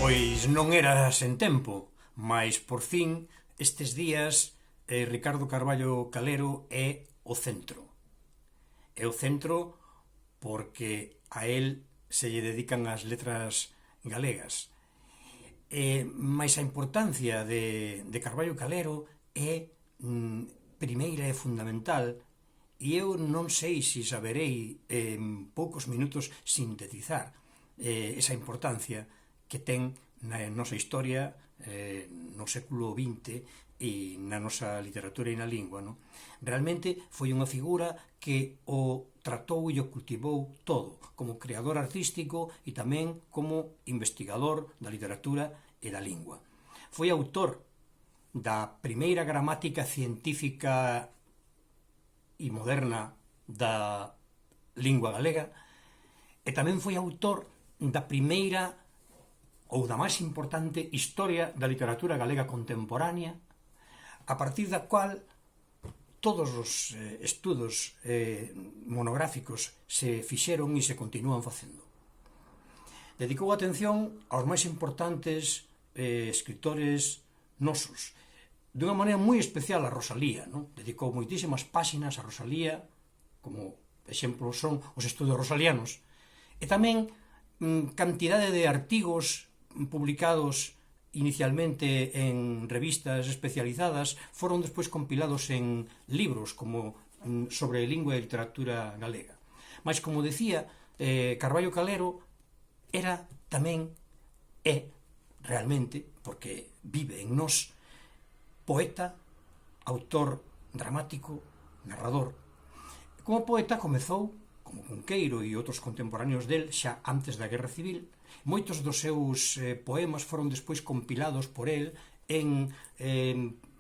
Pois non era sen tempo, mais por fin estes días Ricardo Carballo Calero é o centro. É o centro porque a él se lle dedican as letras galegas. Mais a importancia de Carballo Calero é primeira e fundamental, e eu non sei se saberei en poucos minutos sintetizar esa importancia que ten na nosa historia, no século XX e na nosa literatura e na lingua, no? Realmente foi unha figura que o tratou e o cultivou todo, como creador artístico e tamén como investigador da literatura e da lingua. Foi autor da primeira gramática científica e moderna da lingua galega, e tamén foi autor da primeira ou da máis importante historia da literatura galega contemporánea, a partir da cual todos os estudos monográficos se fixeron e se continúan facendo. Dedicou atención aos máis importantes escritores nosos, dunha maneira moi especial a Rosalía, non? Dedicou moitísimas páxinas a Rosalía, como exemplo son os estudos rosalianos, e tamén cantidade de artigos publicados inicialmente en revistas especializadas foron despois compilados en libros como sobre lingua e literatura galega. Mas, como decía, Carballo Calero era tamén, realmente, porque vive en nós, poeta, autor dramático, narrador. Como poeta comezou, como Cunqueiro e outros contemporáneos del, xa antes da Guerra Civil. Moitos dos seus poemas foron despois compilados por el en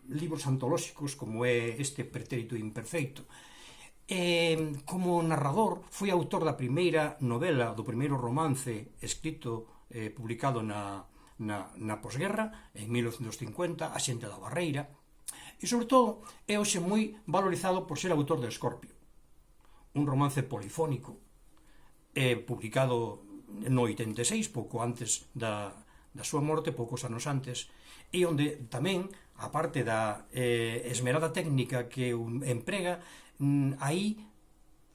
libros antolóxicos, como é este Pretérito Imperfeito. Como narrador, foi autor da primeira novela, do primeiro romance escrito, publicado na posguerra, en 1950, A xente da Barreira, e, sobre todo, é hoxe moi valorizado por ser autor de Escorpio, un romance polifónico, publicado no 86, pouco antes da súa morte, poucos anos antes, e onde tamén, a parte da esmerada técnica que emprega, aí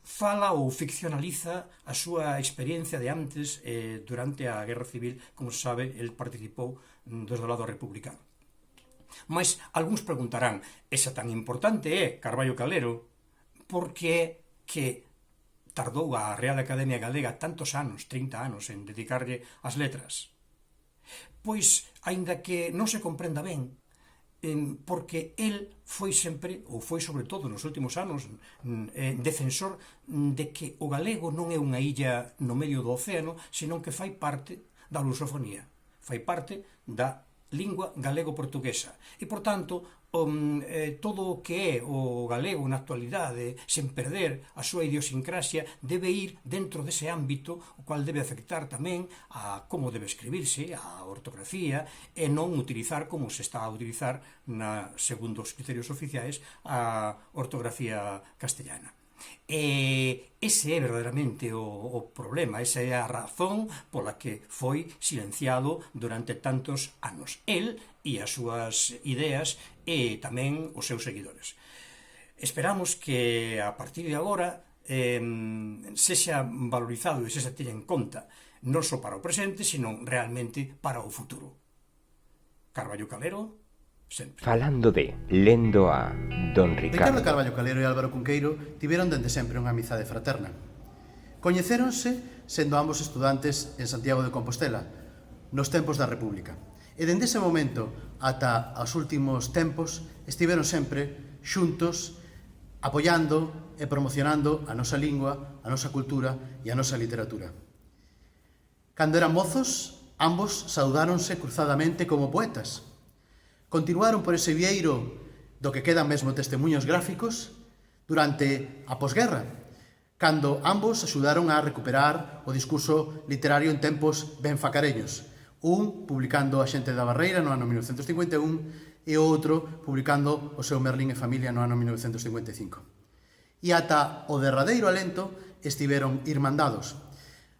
fala ou ficcionaliza a súa experiencia de antes, durante a Guerra Civil. Como se sabe, el participou desde o lado republicano. Mas algúns preguntarán, esa tan importante é Carballo Calero, por que tardou a Real Academia Galega tantos anos, 30 anos, en dedicarlle as letras? Pois, aínda que non se comprenda ben, porque el foi sempre, ou foi sobre todo nos últimos anos, defensor de que o galego non é unha illa no medio do océano, senón que fai parte da lusofonía, fai parte da lingua galego-portuguesa. E, por tanto, todo o que é o galego na actualidade, sen perder a súa idiosincrasia, debe ir dentro dese ámbito, o cual debe afectar tamén a como debe escribirse, a ortografía, e non utilizar, como se está a utilizar segundo os criterios oficiais, a ortografía castellana. Ese é verdadeiramente o problema, esa é a razón pola que foi silenciado durante tantos anos. El e as súas ideas e tamén os seus seguidores. Esperamos que a partir de agora sexa valorizado e sexa teña en conta non só para o presente, sino realmente para o futuro. Carballo Calero, sempre. Falando de, lendo a Don Ricardo. Ricardo Carballo Calero e Álvaro Cunqueiro tiveron dende sempre unha amizade fraterna. Coñecéronse sendo ambos estudantes en Santiago de Compostela, nos tempos da República. E dende ese momento ata os últimos tempos estiveron sempre xuntos, apoiando e promocionando a nosa lingua, a nosa cultura e a nosa literatura. Cando eran mozos, ambos saudáronse cruzadamente como poetas. Continuaron por ese vieiro do que quedan mesmo testemunhos gráficos durante a posguerra, cando ambos axudaron a recuperar o discurso literario en tempos ben facareños, un publicando A xente da Barreira no ano 1951 e o outro publicando o seu Merlín e familia no ano 1955. E ata o derradeiro alento estiveron irmandados.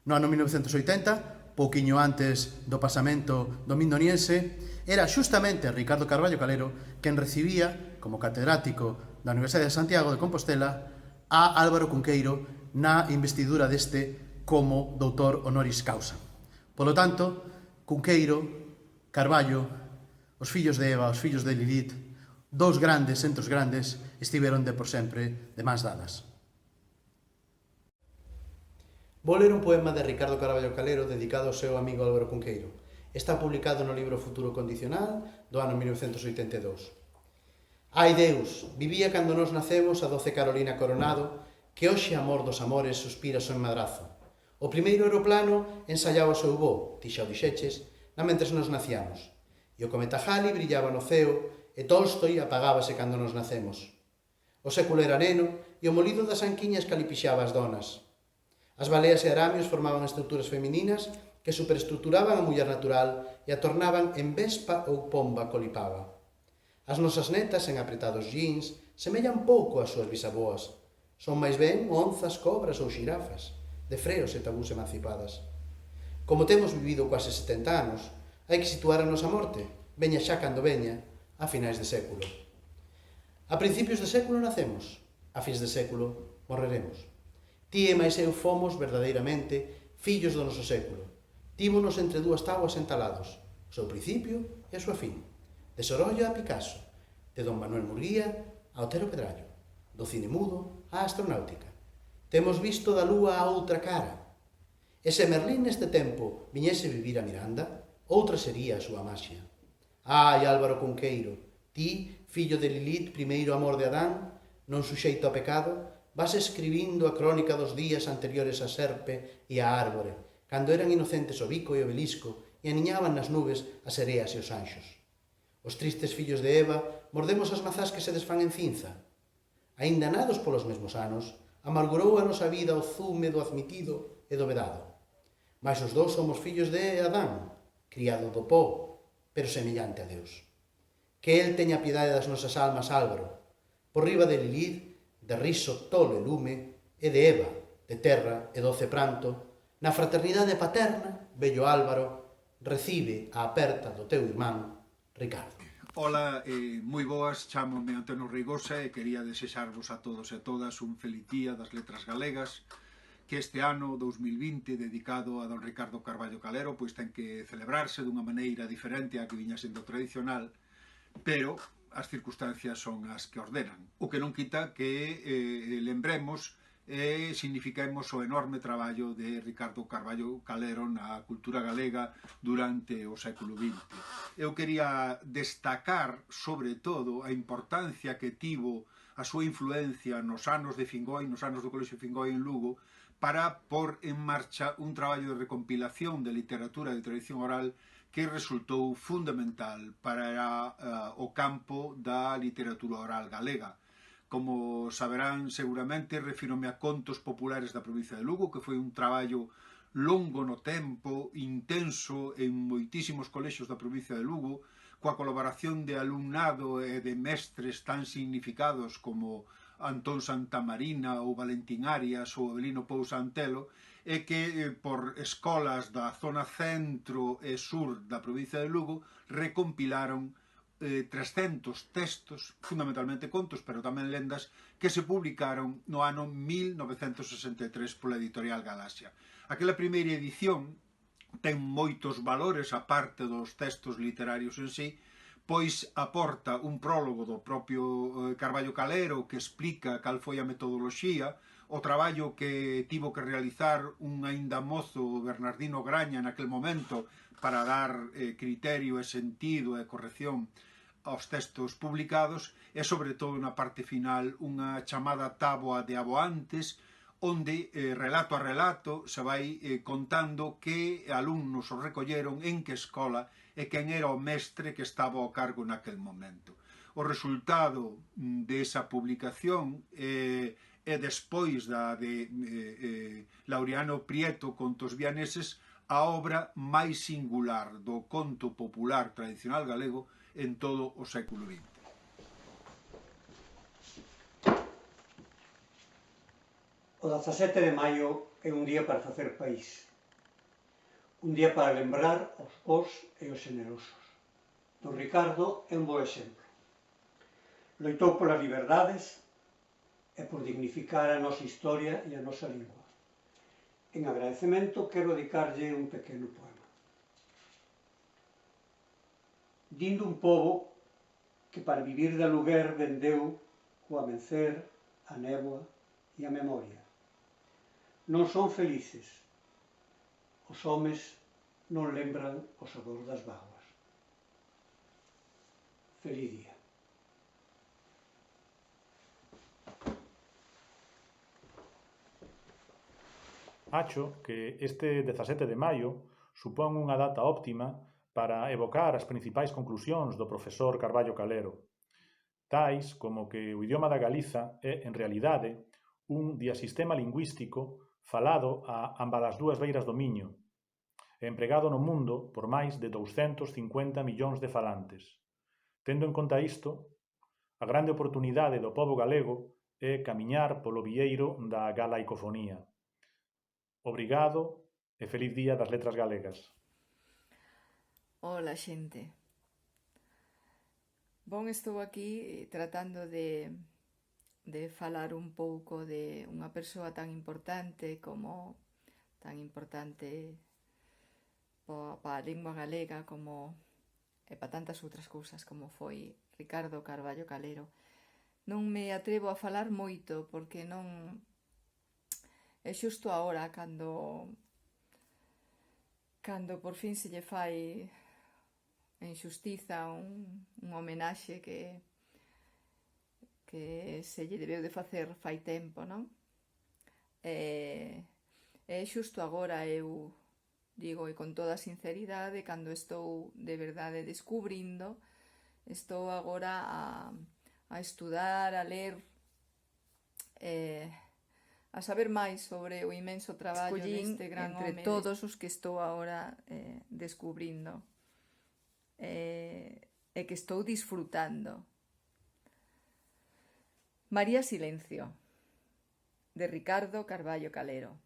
No ano 1980 pouquiño antes do pasamento do mindoniense, era xustamente Ricardo Carballo Calero quen recibía, como catedrático da Universidade de Santiago de Compostela, a Álvaro Cunqueiro na investidura deste como doutor honoris causa. Polo tanto, Cunqueiro, Carballo, os fillos de Eva, os fillos de Lilith, dous grandes centros grandes, estiveron de por sempre de mans dadas. Vou ler un poema de Ricardo Carballo Calero dedicado ao seu amigo Álvaro Cunqueiro. Está publicado no libro Futuro Condicional do ano 1982. Ai Deus, vivía cando nos nacemos a doce Carolina Coronado, que hoxe amor dos amores suspira so enmadrazo. O primeiro aeroplano ensaiaba o seu voo, ti xa o dixeches, na mentres nos naciamos. E o cometa Halley brillaba no ceo, e Tolstoi apagábase cando nos nacemos. O século era neno, e o molido das anquiñas calipixaba as donas. As baleas e aramios formaban estruturas femininas que superestruturaban a muller natural e a tornaban en vespa ou pomba colipaba. As nosas netas, en apretados jeans, semellan pouco ás súas bisaboas. Son máis ben onzas, cobras ou xirafas, de freos e tabús emancipadas. Como temos vivido quase 70 anos, hai que situar a nosa morte, veña xa cando veña, a finais de século. A principios de século nacemos, a fins de século morreremos. Ti e máis eu fomos, verdadeiramente, fillos do noso século. Tímonos entre dúas táboas entalados, o seu principio e a súa fin. De Sorolla a Picasso, de Don Manuel Murguía a Otero Pedrallo, do cine mudo á astronáutica. Temos visto da lúa a outra cara. E se Merlín neste tempo viñese vivir a Miranda, outra sería a súa maxia. Ai, Álvaro Cunqueiro, ti, fillo de Lilith, primeiro amor de Adán, non suxeito a pecado, vas escribindo a crónica dos días anteriores á serpe e á árbore, cando eran inocentes o bico e o belisco e aniñaban nas nubes as sereas e os anxos. Os tristes fillos de Eva mordemos as mazás que se desfán en cinza. Aínda nados polos mesmos anos, amargurou a nosa vida o zume do admitido e do vedado. Mais os dous somos fillos de Adán, criado do pó, pero semellante a Deus. Que el teña piedade das nosas almas, Álvaro, por riba de Lilith, de riso tolo e lume, e de Eva, de terra e doce pranto, na fraternidade paterna, vello Álvaro, recibe a aperta do teu irmán, Ricardo. Ola, moi boas, chámome Antonio Reigosa e quería desexarvos a todos e todas un feliz día das letras galegas, que este ano 2020 dedicado a don Ricardo Carballo Calero pois ten que celebrarse dunha maneira diferente a que viña sendo tradicional, pero as circunstancias son as que ordenan, o que non quita que lembremos e signifiquemos o enorme traballo de Ricardo Carballo Calero na cultura galega durante o século XX. Eu quería destacar, sobre todo, a importancia que tivo a súa influencia nos anos de Fingoi, nos anos do Colexio Fingoi en Lugo, para pôr en marcha un traballo de recompilación de literatura de tradición oral que resultou fundamental para o campo da literatura oral galega. Como saberán seguramente, refírome a Contos Populares da provincia de Lugo, que foi un traballo longo no tempo, intenso en moitísimos colexios da provincia de Lugo, coa colaboración de alumnado e de mestres tan significados como Antón Santamarina ou Valentín Arias ou Avelino Pousa Antelo, e que por escolas da zona centro e sur da provincia de Lugo recompilaron 300 textos, fundamentalmente contos, pero tamén lendas, que se publicaron no ano 1963 pola editorial Galaxia. Aquela primeira edición ten moitos valores, a parte dos textos literarios en sí, pois aporta un prólogo do propio Carballo Calero que explica cal foi a metodoloxía, o traballo que tivo que realizar un aínda mozo Bernardino Graña naquel momento para dar criterio e sentido e corrección aos textos publicados, e sobre todo na parte final unha chamada táboa de aboantes, onde relato a relato se vai contando que alumnos os recolleron, en que escola e quen era o mestre que estaba ao cargo naquel momento. O resultado desa publicación e despois da de Laureano Prieto, Contos Vianeses, a obra máis singular do conto popular tradicional galego en todo o século XX. O 17 de maio é un día para facer país. Un día para lembrar os bos e os generosos. Don Ricardo é un bo exemplo. Loitou polas liberdades e por dignificar a nosa historia e a nosa lingua. En agradecemento quero dedicarlle un pequeno poema. Dindo un pobo que para vivir de aluguer vendeu o amencer, a néboa e a memoria. Non son felices. Os homes non lembran o sabor das bágoas. Feliz día. Acho que este 17 de maio supón unha data óptima para evocar as principais conclusións do profesor Carballo Calero, tais como que o idioma da Galiza é, en realidade, un diasistema lingüístico falado a ambas as dúas beiras do Miño, e empregado no mundo por máis de 250 millóns de falantes. Tendo en conta isto, a grande oportunidade do pobo galego é camiñar polo vieiro da galaicofonía. Obrigado e feliz día das letras galegas. Ola, xente. Bon, estou aquí tratando de falar un pouco de unha persoa tan importante para a lingua galega e para tantas outras cousas como foi Ricardo Carballo Calero. Non me atrevo a falar moito porque non... É xusto agora cando por fin se lle fai en xustiza un homenaxe que se lle debeu de facer fai tempo, non? E xusto agora eu digo, e con toda sinceridade, cando estou de verdade descubrindo, estou agora a estudar, a ler, a saber máis sobre o imenso traballo deste gran home entre todos os que estou agora descubrindo e que estou disfrutando. María Silencio, de Ricardo Carballo Calero.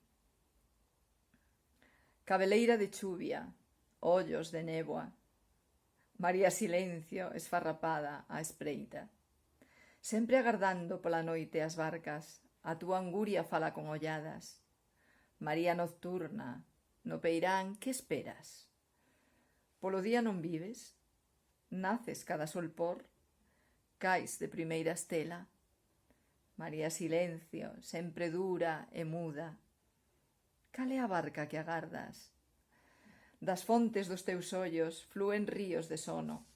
Cabeleira de chuvia, ollos de néboa. María Silencio, esfarrapada á espreita. Sempre agardando pola noite as barcas, a túa anguria fala con olladas. María nocturna, no peirán, que esperas? Polo día non vives? Naces cada sol por? Cais de primeira estela? María Silencio, sempre dura e muda. Cal é a barca que agardas? Das fontes dos teus ollos flúen ríos de sono,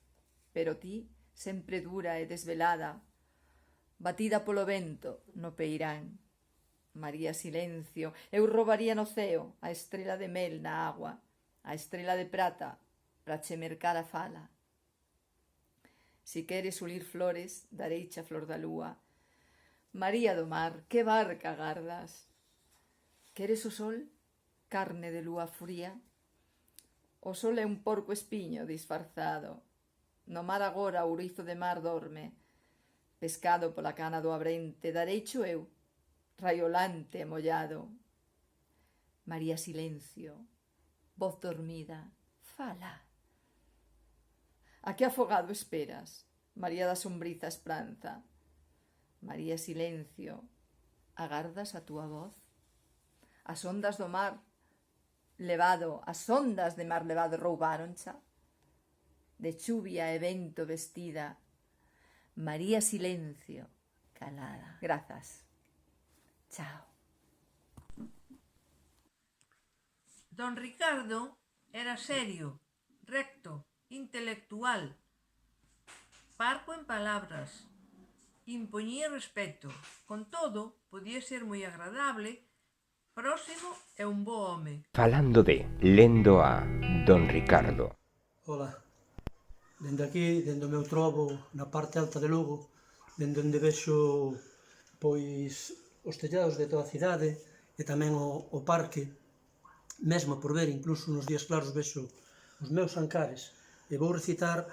pero ti, sempre dura e desvelada, batida polo vento no peirán. María Silencio, eu roubaría no ceo a estrela de mel na agua, a estrela de prata, para che mercar a fala. Si queres ulir flores, dareiche a flor da lúa. María do mar, que barca gardas? Queres o sol, carne de lúa fría? O sol é un porco espiño disfarzado. No mar agora o ourizo de mar dorme, pescado pola cana do abrente, dareicho eu, raiolante e mollado. María Silencio, voz dormida, fala. A que afogado esperas, María da sombriza esperanza? María Silencio, agardas a túa voz? As ondas do mar levado, as ondas de mar levado roubároncha? De chuvia e vento vestida, María Silencio, calada. Grazas. Chao. Don Ricardo era serio, recto, intelectual, parco en palabras, impoñía respeto. Con todo, podía ser moi agradable, próximo e un bo home. Falando de Lendo a Don Ricardo. Ola. Dende aquí, dende o meu trobo, na parte alta de Lugo, dende onde vexo pois os tellados de toda a cidade e tamén o parque, mesmo por ver, incluso nos días claros vexo os meus ancares, e vou recitar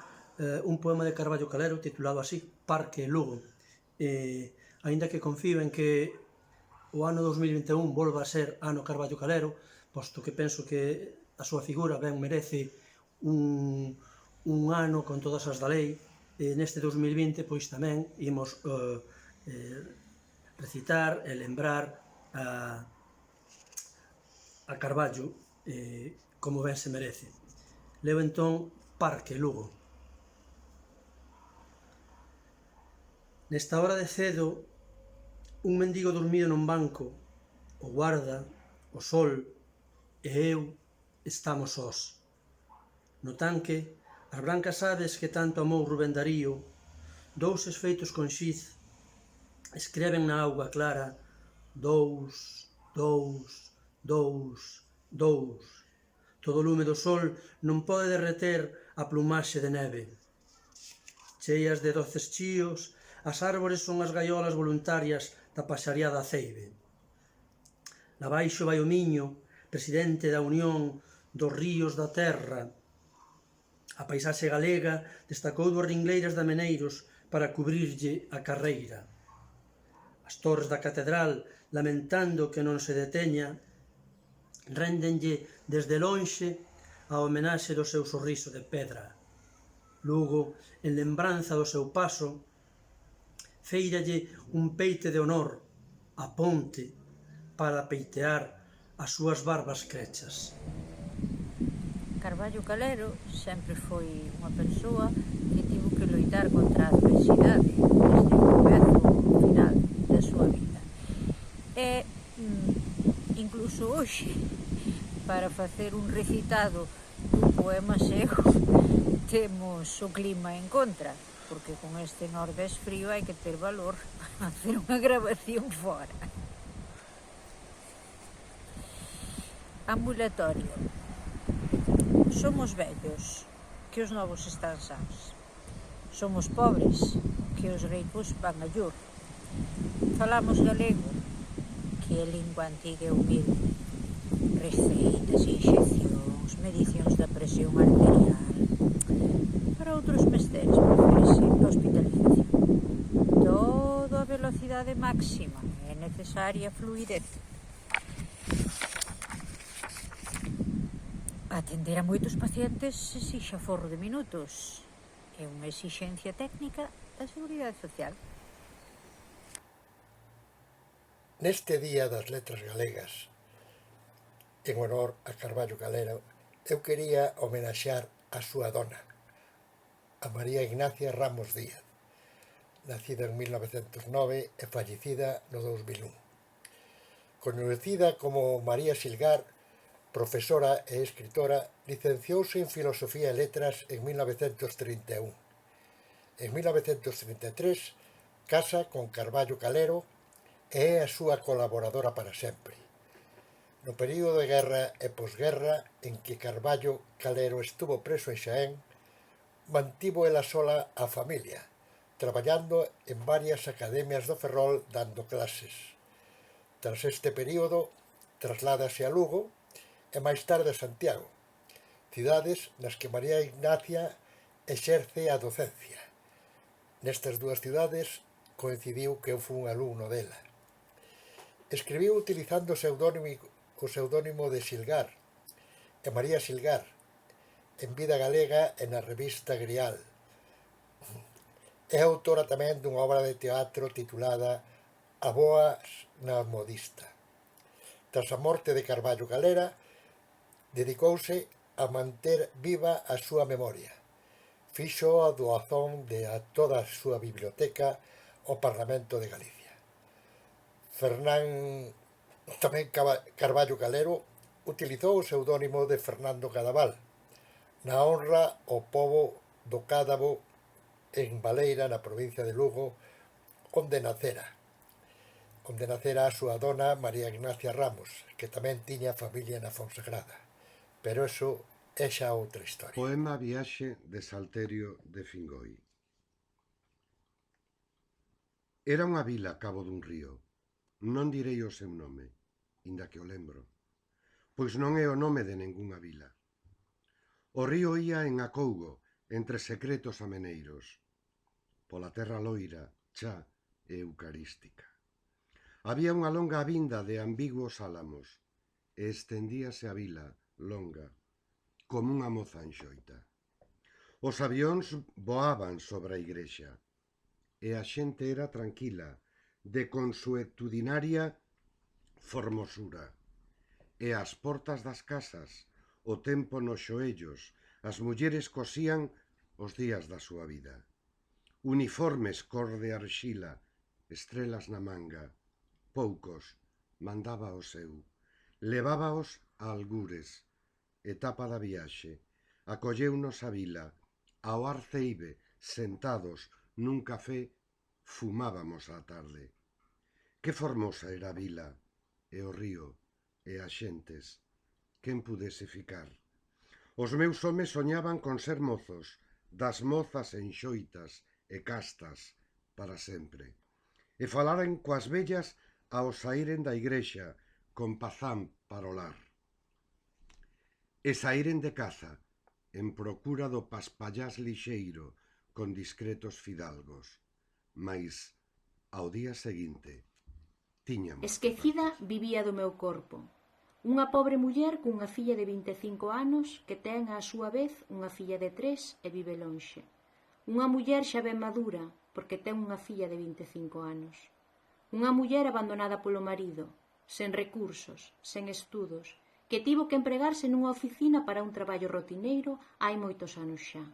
un poema de Carballo Calero titulado así, Parque Lugo. Aínda que confío en que o ano 2021 volva a ser ano Carballo Calero, posto que penso que a súa figura ben merece un ano con todas as da lei, e neste 2020 pois tamén imos recitar e lembrar a Carballo como ben se merece. Leo entón Parque, Lugo. Nesta hora de cedo, un mendigo dormido nun banco, o guarda, o sol e eu estamos sós. No tanque, as brancas aves que tanto amou Rubén Darío, dous feitos con xiz, escreven na auga clara 2, 2, 2, 2. Todo o lume do sol non pode derreter a plumaxe de neve. Cheias de doces chíos, as árbores son as gaiolas voluntarias da paxariada ceibe. Labaixo vai o Miño, presidente da Unión dos Ríos da Terra. A paisaxe galega destacou duas ringleiras de ameneiros para cubrirlle a carreira. As torres da catedral, lamentando que non se deteña, réndenlle desde lonxe a homenaxe do seu sorriso de pedra. Lugo, en lembranza do seu paso, féiralle un peite de honor a ponte para peitear as súas barbas crechas. Carballo Calero sempre foi unha persoa que tivo que loitar contra a adversidade desde o comezo ao final da súa vida. E incluso hoxe, para facer un recitado dun poema seu, temos o clima en contra, porque con este nordés frío hai que ter valor para hacer unha grabación fora. Ambulatorio. Somos vellos, que os novos están sans. Somos pobres, que os ricos van a llur. Falamos galego, que é lingua antiga e humilde. Receitas, inxeccións, medicións da presión arterial. Para outros mesteres prefírese a hospitalización. Todo a velocidade máxima, é necesaria fluidez. Atender a moitos pacientes exixe aforro de minutos. É unha exixencia técnica da Seguridade Social. Neste Día das Letras Galegas, en honor a Carballo Calero, eu quería homenaxear a súa dona, a María Ignacia Ramos Díaz, nacida en 1909 e fallecida no 2001. Coñecida como María Silgar, profesora e escritora, licenciouse en Filosofía e Letras en 1931. En 1933 casa con Carballo Calero e é a súa colaboradora para sempre. No período de guerra e posguerra en que Carballo Calero estuvo preso en Xaén, mantivo ela sola a familia, traballando en varias academias do Ferrol dando clases. Tras este período, trasládase a Lugo e máis tarde a Santiago, cidades nas que María Ignacia exerce a docencia. Nestas dúas cidades coincidiu que eu fui un alumno dela. Escribiu utilizando o pseudónimo de Silgar, e María Silgar, en Vida Galega e na revista Grial. É autora tamén dunha obra de teatro titulada A Boas na Modista. Tras a morte de Carballo Calera, dedicouse a manter viva a súa memoria. Fixo a doazón de a toda a súa biblioteca ao Parlamento de Galicia. Tamén Carballo Calero utilizou o pseudónimo de Fernando Cadaval na honra ao pobo do Cádavo en Baleira, na provincia de Lugo, onde nacera a súa dona María Ignacia Ramos, que tamén tiña familia na Fonsagrada. Pero eso é xa outra historia. Poema Viaxe de Salterio de Fingoi. Era unha vila a cabo dun río. Non direi o seu nome, inda que o lembro, pois non é o nome de ningunha vila. O río ía en acougo entre secretos ameneiros, pola terra loira, xa e eucarística. Había unha longa vinda de ambiguos álamos, e estendíase a vila, longa, como unha moza enxoita. Os avións voaban sobre a igrexa, e a xente era tranquila, de consuetudinaria formosura, e ás portas das casas, o tempo nos xoellos, as mulleres cosían os días da súa vida. Uniformes cor de arxila, estrelas na manga, poucos, mandaba o seu, levábaos a algures, etapa da viaxe, acolleunos a vila, ao ar ceibe, sentados nun café, fumábamos á tarde. Que formosa era a vila, e o río, e as xentes, quen pudese ficar. Os meus homes soñaban con ser mozos, das mozas enxoitas e castas, para sempre. E falaran coas vellas ao saíren da igrexa, con pazán para o lar. E saíren de caza, en procura do paspallás lixeiro, con discretos fidalgos. Mais, ao día seguinte, tiñamos... Esquecida vivía do meu corpo. Unha pobre muller cunha filla de 25 anos que ten á súa vez unha filla de 3 e vive lonxe. Unha muller xa ben madura, porque ten unha filla de 25 anos. Unha muller abandonada polo marido, sen recursos, sen estudos, que tivo que empregarse nunha oficina para un traballo rotineiro hai moitos anos xa.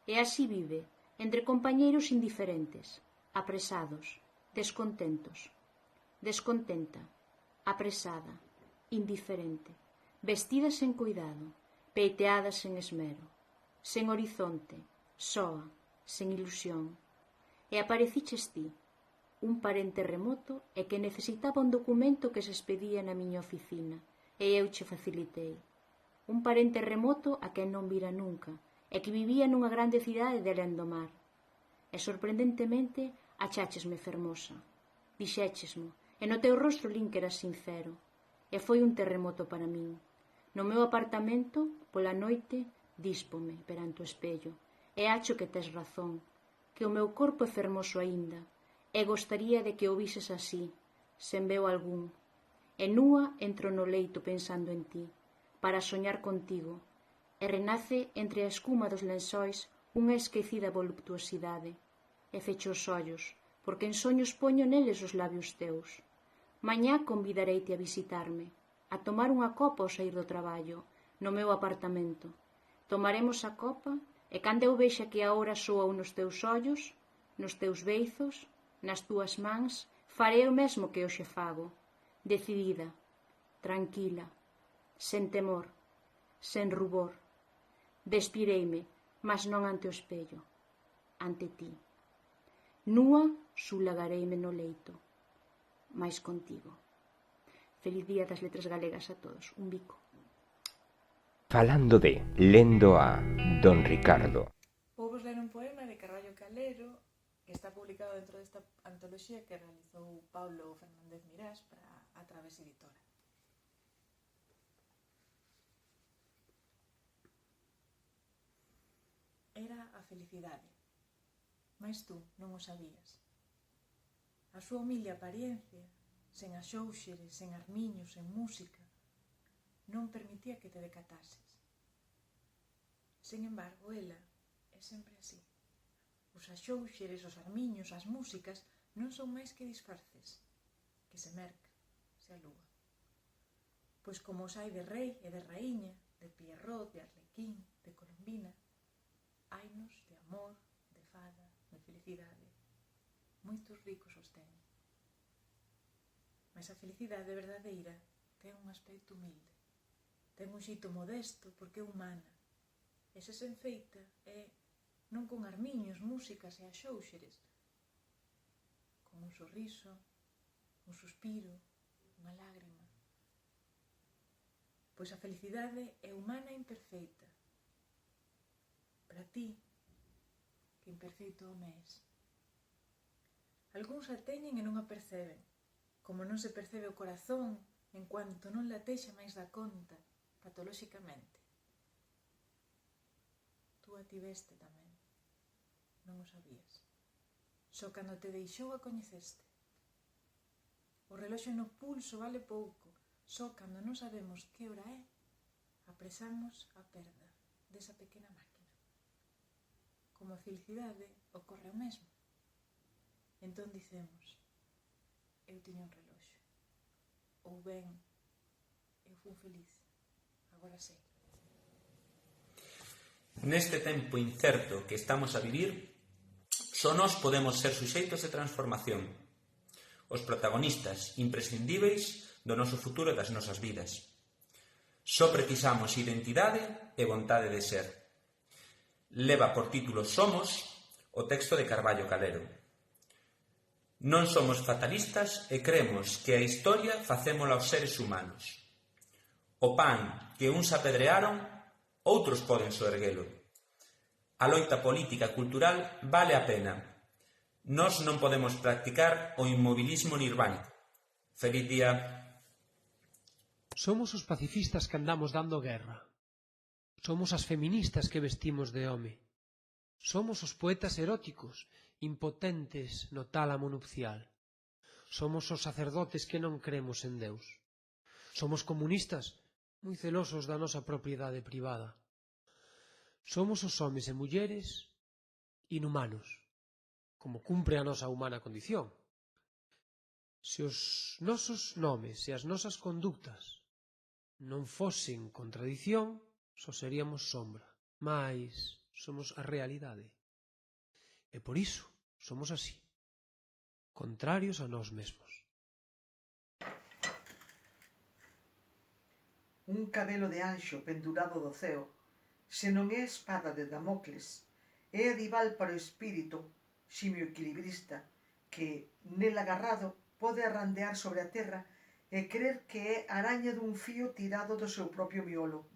E así vive, entre compañeiros indiferentes, apresados, descontentos. Descontenta, apresada, indiferente, vestida sen cuidado, peiteada sen esmero, sen horizonte, soa, sen ilusión. E apareciches ti, un parente remoto e que necesitaba un documento que se expedía na miña oficina, e eu che facilitei. Un parente remoto a quen non vira nunca, e que vivía nunha grande cidade de alén do mar. E sorprendentemente acháchesme fermosa. Dixéchesmo, e no teu rostro lin que eras sincero. E foi un terremoto para min. No meu apartamento, pola noite, díspome perante o espello, e acho que tes razón, que o meu corpo é fermoso aínda, e gostaría de que o vises así, sen veo algún. E núa entro no leito pensando en ti, para soñar contigo, e renace entre a escuma dos lençóis unha esquecida voluptuosidade, e fecho os ollos, porque en soños poño neles os labios teus. Mañá convidareite a visitarme, a tomar unha copa ao saír do traballo, no meu apartamento. Tomaremos a copa, e cando eu vexa que a hora soa nos teus ollos, nos teus beizos, nas túas mans, farei o mesmo que hoxe fago, decidida, tranquila, sen temor, sen rubor. Despireime, mas non ante o espello, ante ti. Núa sulagareime no leito, mais contigo. Feliz Día das Letras Galegas a todos. Un bico. Falando de lendo a Don Ricardo. Vou ler un poema de Carballo Calero que está publicado dentro desta antoloxía que realizou Paulo Fernández Mirás para a Través Editora. Era a felicidade, mais tú non o sabías. A súa humilde apariencia, sen axóuxeres, sen armiños, sen música, non permitía que te decatases. Sen embargo, ela é sempre así. Os axóuxeres, os armiños, as músicas non son máis que disfarces, que se merca, se alúa. Pois como os hai de rei e de raíña, de Pierrot, de Arlequín, de Colombina, hainos de amor, de fada, de felicidade. Moitos ricos os ten. Mas a felicidade verdadeira ten un aspecto humilde. Ten un xeito modesto porque é humana. E se sen feita é non con armiños, músicas e axóuxeres, con un sorriso, un suspiro, unha lágrima. Pois a felicidade é humana e imperfeita. Para ti, que imperfeito home és. Algúns a teñen e non a perceben, como non se percebe o corazón en cuanto non latexa máis da conta, patolóxicamente. Tú a tiveste tamén. Non o sabías. Só cando te deixou a coñeceste. O reloxo no pulso vale pouco. Só cando non sabemos que hora é, apresamos a perda. desa pequena máquina. Como a felicidade ocorre o mesmo. Entón dicemos, eu tiña un reloxo. Ou ben, eu fui feliz. Agora sei. Neste tempo incerto que estamos a vivir, só nós podemos ser suxeitos de transformación, os protagonistas imprescindíveis do noso futuro e das nosas vidas. Só precisamos identidade e vontade de ser. Leva por título Somos o texto de Carballo Calero. Non somos fatalistas e cremos que a historia facémola os seres humanos. O pan que uns apedrearon, outros poden soerguelo. A loita política e cultural vale a pena. Nós non podemos practicar o inmobilismo nirvánico. Feliz día. Somos os pacifistas que andamos dando guerra. Somos as feministas que vestimos de home. Somos os poetas eróticos, impotentes no tálamo nupcial. Somos os sacerdotes que non cremos en Deus. Somos comunistas, moi celosos da nosa propiedade privada. Somos os homes e mulleres inhumanos, como cumpre a nosa humana condición. Se os nosos nomes e as nosas conductas non fosen contradición, só seríamos sombra, mais somos a realidade. E por iso somos así, contrarios a nós mesmos. Un cabelo de anxo pendurado do ceo, se non é espada de Damocles, é adival para o espírito ximio equilibrista que, nel agarrado, pode arrandear sobre a terra e crer que é araña dun fío tirado do seu propio miolo,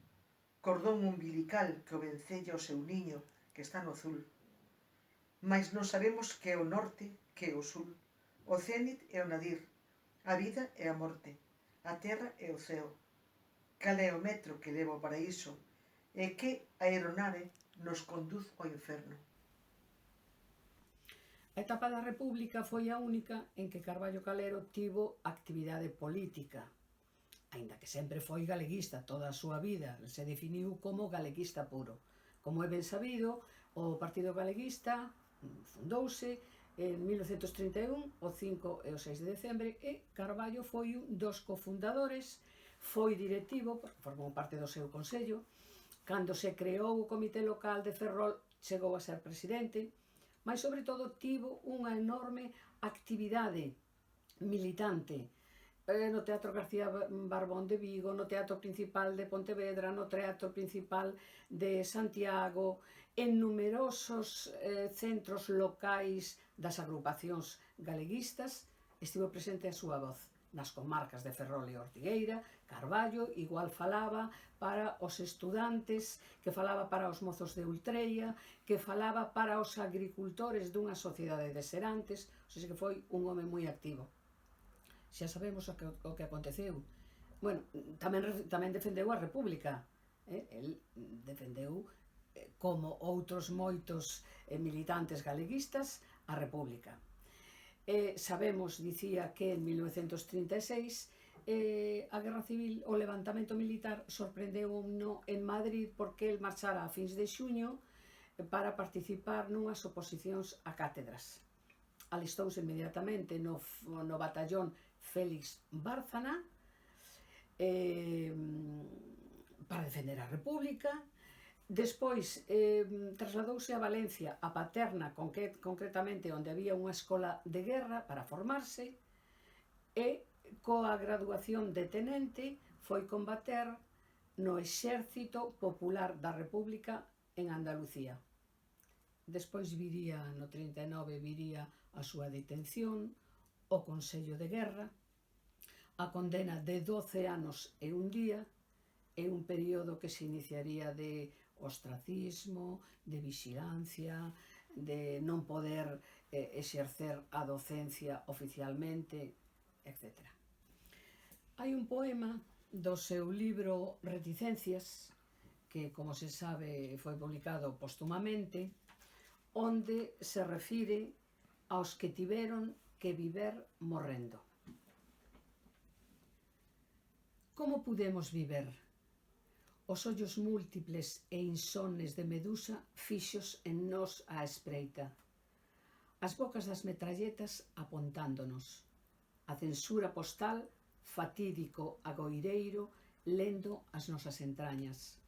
cordón umbilical que o vencella o seu niño que está no azul. Mais non sabemos que é o norte, que é o sul, o cénit e o nadir, a vida e a morte, a terra e o ceo. Cal é o metro que leva ao paraíso e que aeronave nos conduz ao inferno. A etapa da República foi a única en que Carballo Calero tivo actividade política, aínda que sempre foi galeguista toda a súa vida, se definiu como galeguista puro. Como é ben sabido, o Partido Galeguista fundouse en 1931, o 5 e o 6 de decembre, e Carballo foi un dos cofundadores, foi directivo, porque formou parte do seu consello. Cando se creou o Comité Local de Ferrol, chegou a ser presidente, mas sobre todo tivo unha enorme actividade militante no Teatro García Barbón de Vigo, no Teatro Principal de Pontevedra, no Teatro Principal de Santiago, en numerosos centros locais das agrupacións galeguistas, estivo presente a súa voz. Nas comarcas de Ferrol e Ortigueira, Carballo igual falaba para os estudantes, que falaba para os mozos de Ultreia, que falaba para os agricultores dunha sociedade de serantes, o sea, que foi un home moi activo. Xa sabemos o que aconteceu. Bueno, tamén defendeu a República. El defendeu, como outros moitos militantes galeguistas, a República. Sabemos, dicía, que en 1936 a Guerra Civil, o levantamento militar, sorprendeu-no en Madrid porque el marchara a fins de xuño para participar nunhas oposicións a cátedras. Alistouse inmediatamente no batallón Félix Bárcena para defender a República. Despois trasladouse a Valencia, a Paterna, concretamente onde había unha escola de guerra para formarse, e coa graduación de tenente foi combater no Exército Popular da República en Andalucía. Despois viría, no 39, viría a súa detención, o Consello de Guerra, a condena de 12 anos e un día, e un período que se iniciaría de ostracismo, de vixilancia, de non poder exercer a docencia oficialmente, etc. Hai un poema do seu libro Reticencias, que, como se sabe, foi publicado póstumamente, onde se refire aos que tiveron que viver morrendo. Como podemos viver? Os ollos múltiples e insonnes de Medusa fixos en nós á espreita. As bocas das metralletas apontándonos. A censura postal, fatídico agoireiro, lendo as nosas entrañas.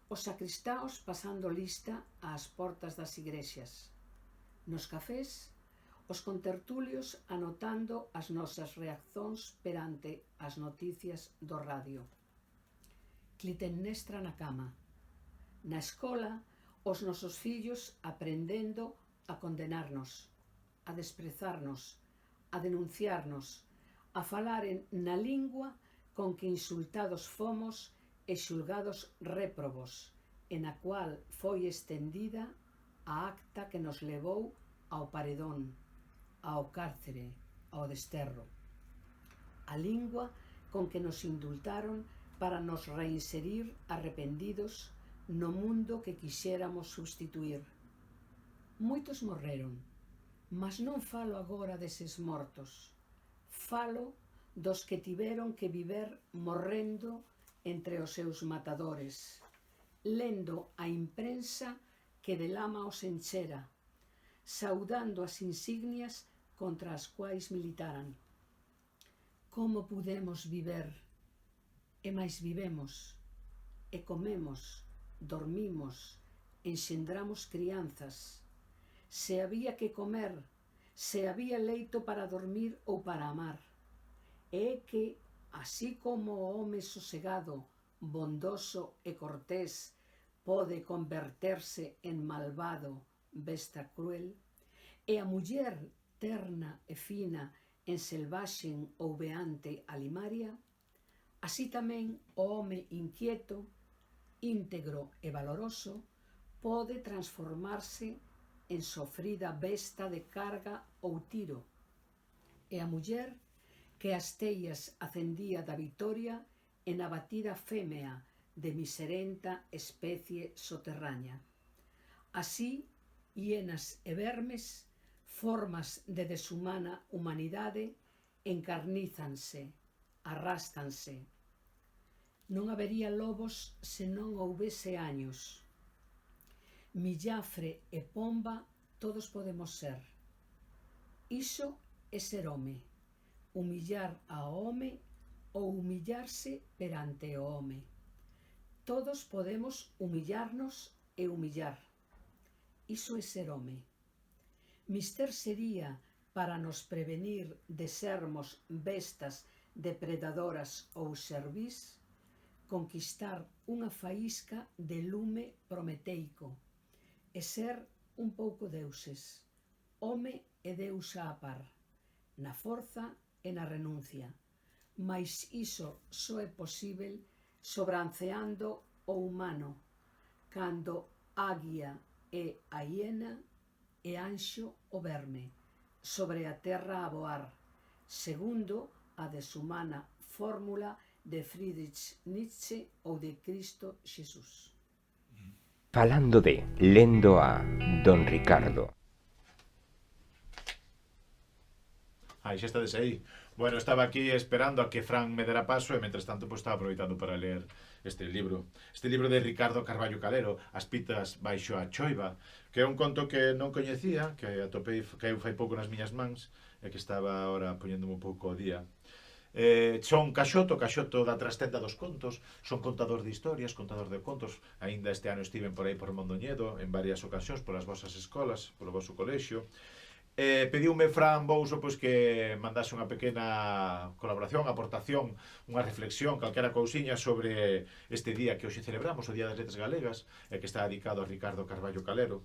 Os sacristáos pasando lista ás portas das igrexas. Nos cafés, os contertulios anotando as nosas reaccións perante as noticias do radio. Clitemnestra na cama. Na escola, os nosos fillos aprendendo a condenarnos, a desprezarnos, a denunciarnos, a falaren na lingua con que insultados fomos e xulgados réprobos, e na cual foi estendida a acta que nos levou ao paredón, ao cárcere, ao desterro. A lingua con que nos indultaron para nos reinserir arrependidos no mundo que quixéramos substituir. Moitos morreron, mas non falo agora deses mortos. Falo dos que tiveron que viver morrendo entre os seus matadores, lendo a imprensa que de lama os enchera, saudando as insignias contra as quais militaran. Como pudemos viver? E máis vivemos, e comemos, dormimos, enxendramos crianzas. Se había que comer, se había leito para dormir ou para amar. E que, así como o home sosegado, bondoso e cortés pode converterse en malvado, besta cruel, e a muller terna e fina en selvaxen ou veante alimaria, así tamén o home inquieto, íntegro e valoroso pode transformarse en sofrida besta de carga ou tiro, e a muller que as teias acendía da vitoria en abatida fémea de miserenta especie soterraña. Así, hienas e vermes, formas de deshumana humanidade, encarnízanse, arrástanse. Non habería lobos se non houbese años. Millafre e pomba todos podemos ser. Iso é ser home, humillar ao home ou humillarse perante o home. Todos podemos humillarnos e humillar. Iso é ser home. Mister sería, para nos prevenir de sermos bestas depredadoras ou servís, conquistar unha faísca de lume prometeico e ser un pouco deuses, home e deusa a par, na forza e na renuncia, mais iso só é posíbel sobranceando o humano, cando águia é a hiena e anxo o verme, sobre a terra a voar, segundo a deshumana fórmula de Friedrich Nietzsche ou de Cristo Xesús. Falando de lendo a Don Ricardo. Ai, xa estades aí. Bueno, estaba aquí esperando a que Fran me dera paso e, mentres tanto, estaba aproveitando para ler este libro. Este libro de Ricardo Carballo Calero, As pitas baixo a choiva, que é un conto que non coñecía, que atopei, caeu fai pouco nas miñas mans, e que estaba ahora poñéndome un pouco ao día. Son Caxoto da Trastenda dos Contos, son contador de historias, contador de contos. Aínda este ano estiven por aí por Mondoñedo en varias ocasións polas vosas escolas, polo vosso colexio. Pediume Fran Bouso pois que mandase unha pequena colaboración, aportación, unha reflexión, calquera cousiña sobre este día que hoxe celebramos, o Día das Letras Galegas, e que está dedicado a Ricardo Carballo Calero.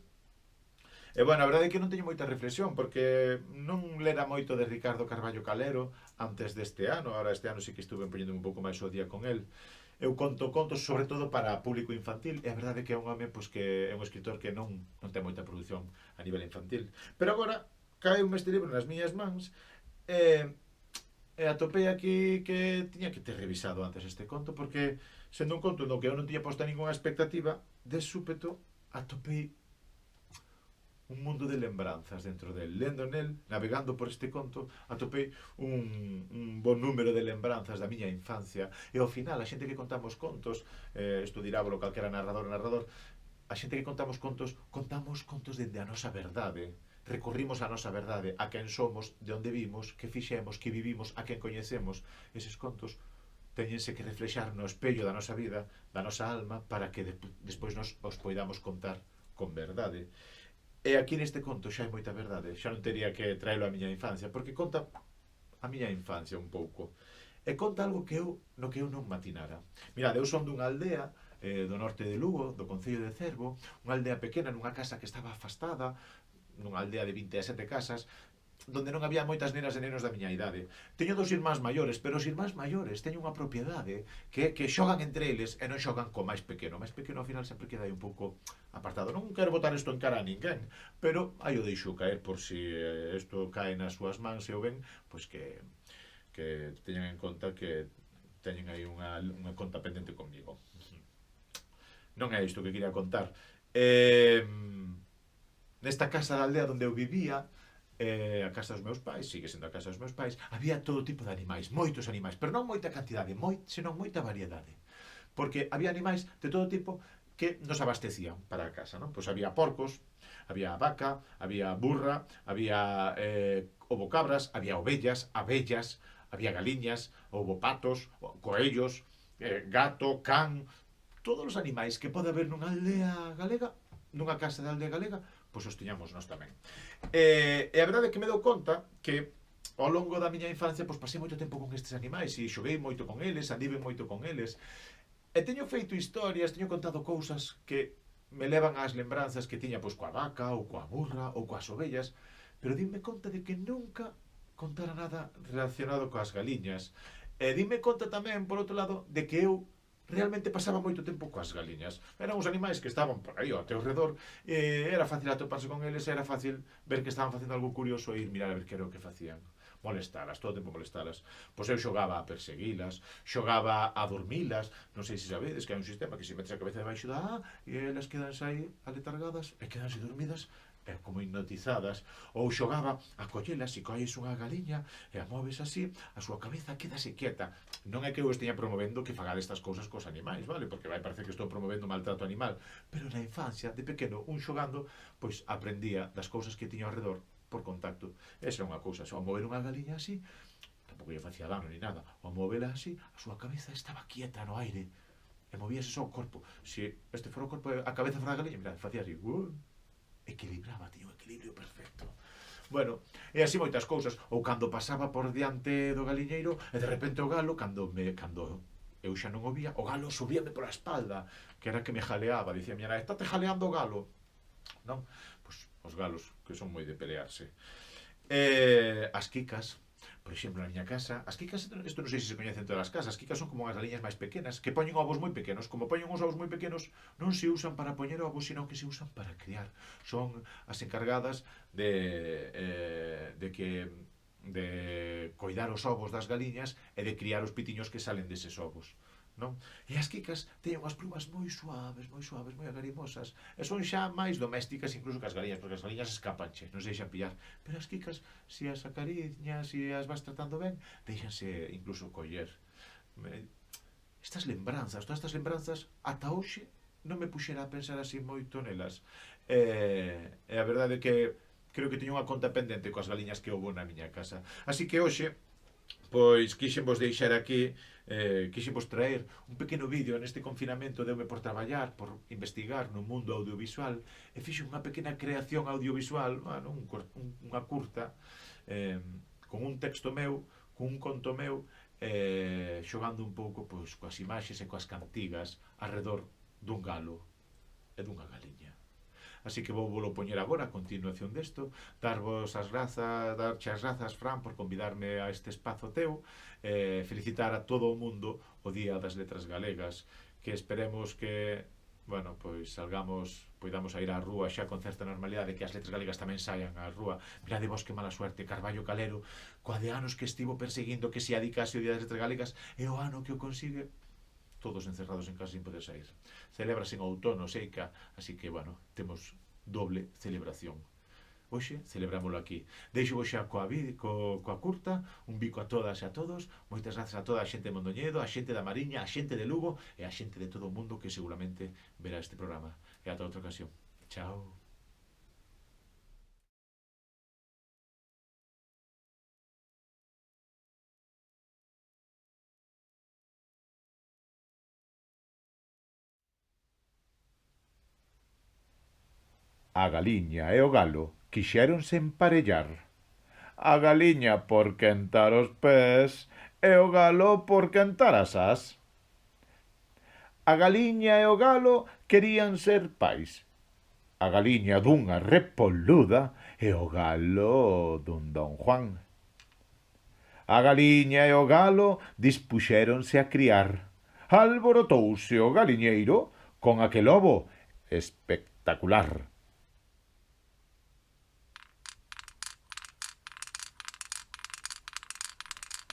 E, bueno, a verdade é que non teño moita reflexión, porque non lera moito de Ricardo Carballo Calero antes deste ano. Ahora este ano sí que estuve poñendo un pouco máis o día con el. Eu conto contos sobre todo para público infantil, e a verdade é que é un home pois, que é un escritor que non ten moita produción a nivel infantil. Pero agora caeu este libro nas miñas mans e atopei aquí que tiña que ter revisado antes este conto, porque sendo un conto no que eu non tiña posto ninguna expectativa, de súpeto atopei un mundo de lembranzas dentro del. Lendo nel, navegando por este conto, atopei un bon número de lembranzas da miña infancia, e ao final a xente que contamos contos, isto dirábolo calquera narrador, a xente que contamos contos dende a nosa verdade, recorrimos a nosa verdade, a quen somos, de onde vimos, que fixemos, que vivimos, a quen coñecemos. Eses contos teñense que reflexar no espello da nosa vida, da nosa alma, para que despois nos os poidamos contar con verdade. E aquí neste conto xa hai moita verdade, xa non teria que traelo a miña infancia, porque conta a miña infancia un pouco. E conta algo no que eu non matinara. Mirad, eu son dunha aldea do norte de Lugo, do concello de Cervo, unha aldea pequena nunha casa que estaba afastada, nunha aldea de 27 casas, donde non había moitas nenas e nenos da miña idade. Teño 2 irmáns maiores, pero os irmáns maiores teñen unha propiedade que xogan entre eles e non xogan co máis pequeno. O máis pequeno ao final sempre queda aí un pouco apartado. Non quero botar isto en cara a ninguén, pero aí o deixo caer por si isto cae nas súas mans e o ven, pois que teñan en conta que teñen aí unha conta pendente comigo. Non é isto que quería contar. Nesta casa da aldea onde eu vivía, a casa dos meus pais, sigue sendo a casa dos meus pais, había todo tipo de animais, moitos animais, pero non moita cantidade, senón moita variedade. Porque había animais de todo tipo que nos abastecían para a casa, non? Pois había porcos, había vaca, había burra, había ovocabras, había ovellas, abellas, había galiñas, houbo patos, coellos, gato, can, todos os animais que pode haber nunha aldea galega, nunha casa de aldea galega, pois os tiñamos nós tamén. E a verdade é que me dou conta que ao longo da miña infancia pois pasei moito tempo con estes animais e xoguei moito con eles, andive moito con eles, e teño feito historias, teño contado cousas que me levan ás lembranzas que tiña pois coa vaca, ou coa burra, ou coas ovellas, pero dime conta de que nunca contara nada relacionado coas galiñas. E dime conta tamén, por outro lado, de que eu realmente pasaba moito tempo coas galiñas. Eran uns animais que estaban por aí ao teu redor, e era fácil atoparse con eles, era fácil ver que estaban facendo algo curioso e ir mirar a ver que era o que facían. Molestalas, todo o tempo molestalas. Pois eu xogaba a perseguilas, xogaba a dormilas, non sei se sabedes que hai un sistema que se metes a cabeza debaixo da e elas quedanse aí aletargadas e quedanse dormidas como hipnotizadas. Ou xogaba a collelas, se colles unha galiña e a moves así, a súa cabeza quedase quieta. Non é que eu esteña promovendo que fagade estas cousas cos animais, vale? Porque vai parecer que estou promovendo maltrato animal, pero na infancia, de pequeno, un xogando, pois aprendía das cousas que tiña ao redor por contacto. Esa é unha cousa, ao mover unha galiña así, tampouco lle facía dano ni nada, ao movela así, a súa cabeza estaba quieta no aire e movíase só o corpo. Se este fora o corpo, a cabeza fora a galiña, mira, facía así, equilibraba, tío, equilibrio perfecto. Bueno, e así moitas cousas. Ou cando pasaba por diante do galiñeiro e de repente o galo, cando eu xa non o vía, o galo subíame pola espalda, que era que me jaleaba, dicía a miña nai, estate jaleando o galo, non? Pois os galos, que son moi de pelearse. As quicas, por exemplo, na miña casa, as quicas, isto non sei se coñece en todas as casas, as quicas son como as galiñas máis pequenas, que poñen ovos moi pequenos. Como poñen uns ovos moi pequenos, non se usan para poñer ovos, sino que se usan para criar. Son as encargadas de coidar os ovos das galiñas e de criar os pitiños que salen deses ovos, non? E as quicas teñen unhas plumas moi suaves, moi agarimosas, e son xa máis domésticas incluso que as galiñas, porque as galiñas escapanche, non se deixan pillar, pero as quicas, se as acariñas, se as vas tratando ben, deixanse incluso coller. Estas lembranzas, todas estas lembranzas, ata hoxe non me puxera a pensar así moito nelas. E a verdade é que creo que teño unha conta pendente coas galiñas que houbo na miña casa. Así que hoxe, pois, quixenvos deixar aquí, quixenvos traer un pequeno vídeo neste confinamento deume por traballar, por investigar no mundo audiovisual, e fixo unha pequena creación audiovisual, unha curta, con un texto meu, con un conto meu, xogando un pouco pois coas imaxes e coas cantigas arredor dun galo e dunha galiña. Así que vou volo poñer agora a continuación desto, darche as grazas, Fran, por convidarme a este espazo teu, felicitar a todo o mundo o Día das Letras Galegas, que esperemos que, bueno, pois poidamos a ir á rúa xa con certa normalidade, que as letras galegas tamén saian á rúa. Mirade vos que mala suerte, Carballo Calero, coa de anos que estivo perseguindo que se adicase o Día das Letras Galegas, e o ano que o consigue, todos encerrados en casa sin poder sair. Celebras en outono, seica, así que, bueno, temos doble celebración. hoxe celebrámoslo aquí. Deixo xa coa curta, un bico a todas e a todos, moitas grazas a toda a xente de Mondoñedo, a xente da Mariña, a xente de Lugo e a xente de todo o mundo que seguramente verá este programa. E ata outra ocasión. Chao. A galiña e o galo quixéronse emparellar. A galiña por quentar os pés e o galo por quentar as as. A galiña e o galo querían ser pais. A galiña dunha repoluda e o galo dun Don Juan. A galiña e o galo dispuxéronse a criar. Alborotouse o galiñeiro con aquel ovo espectacular.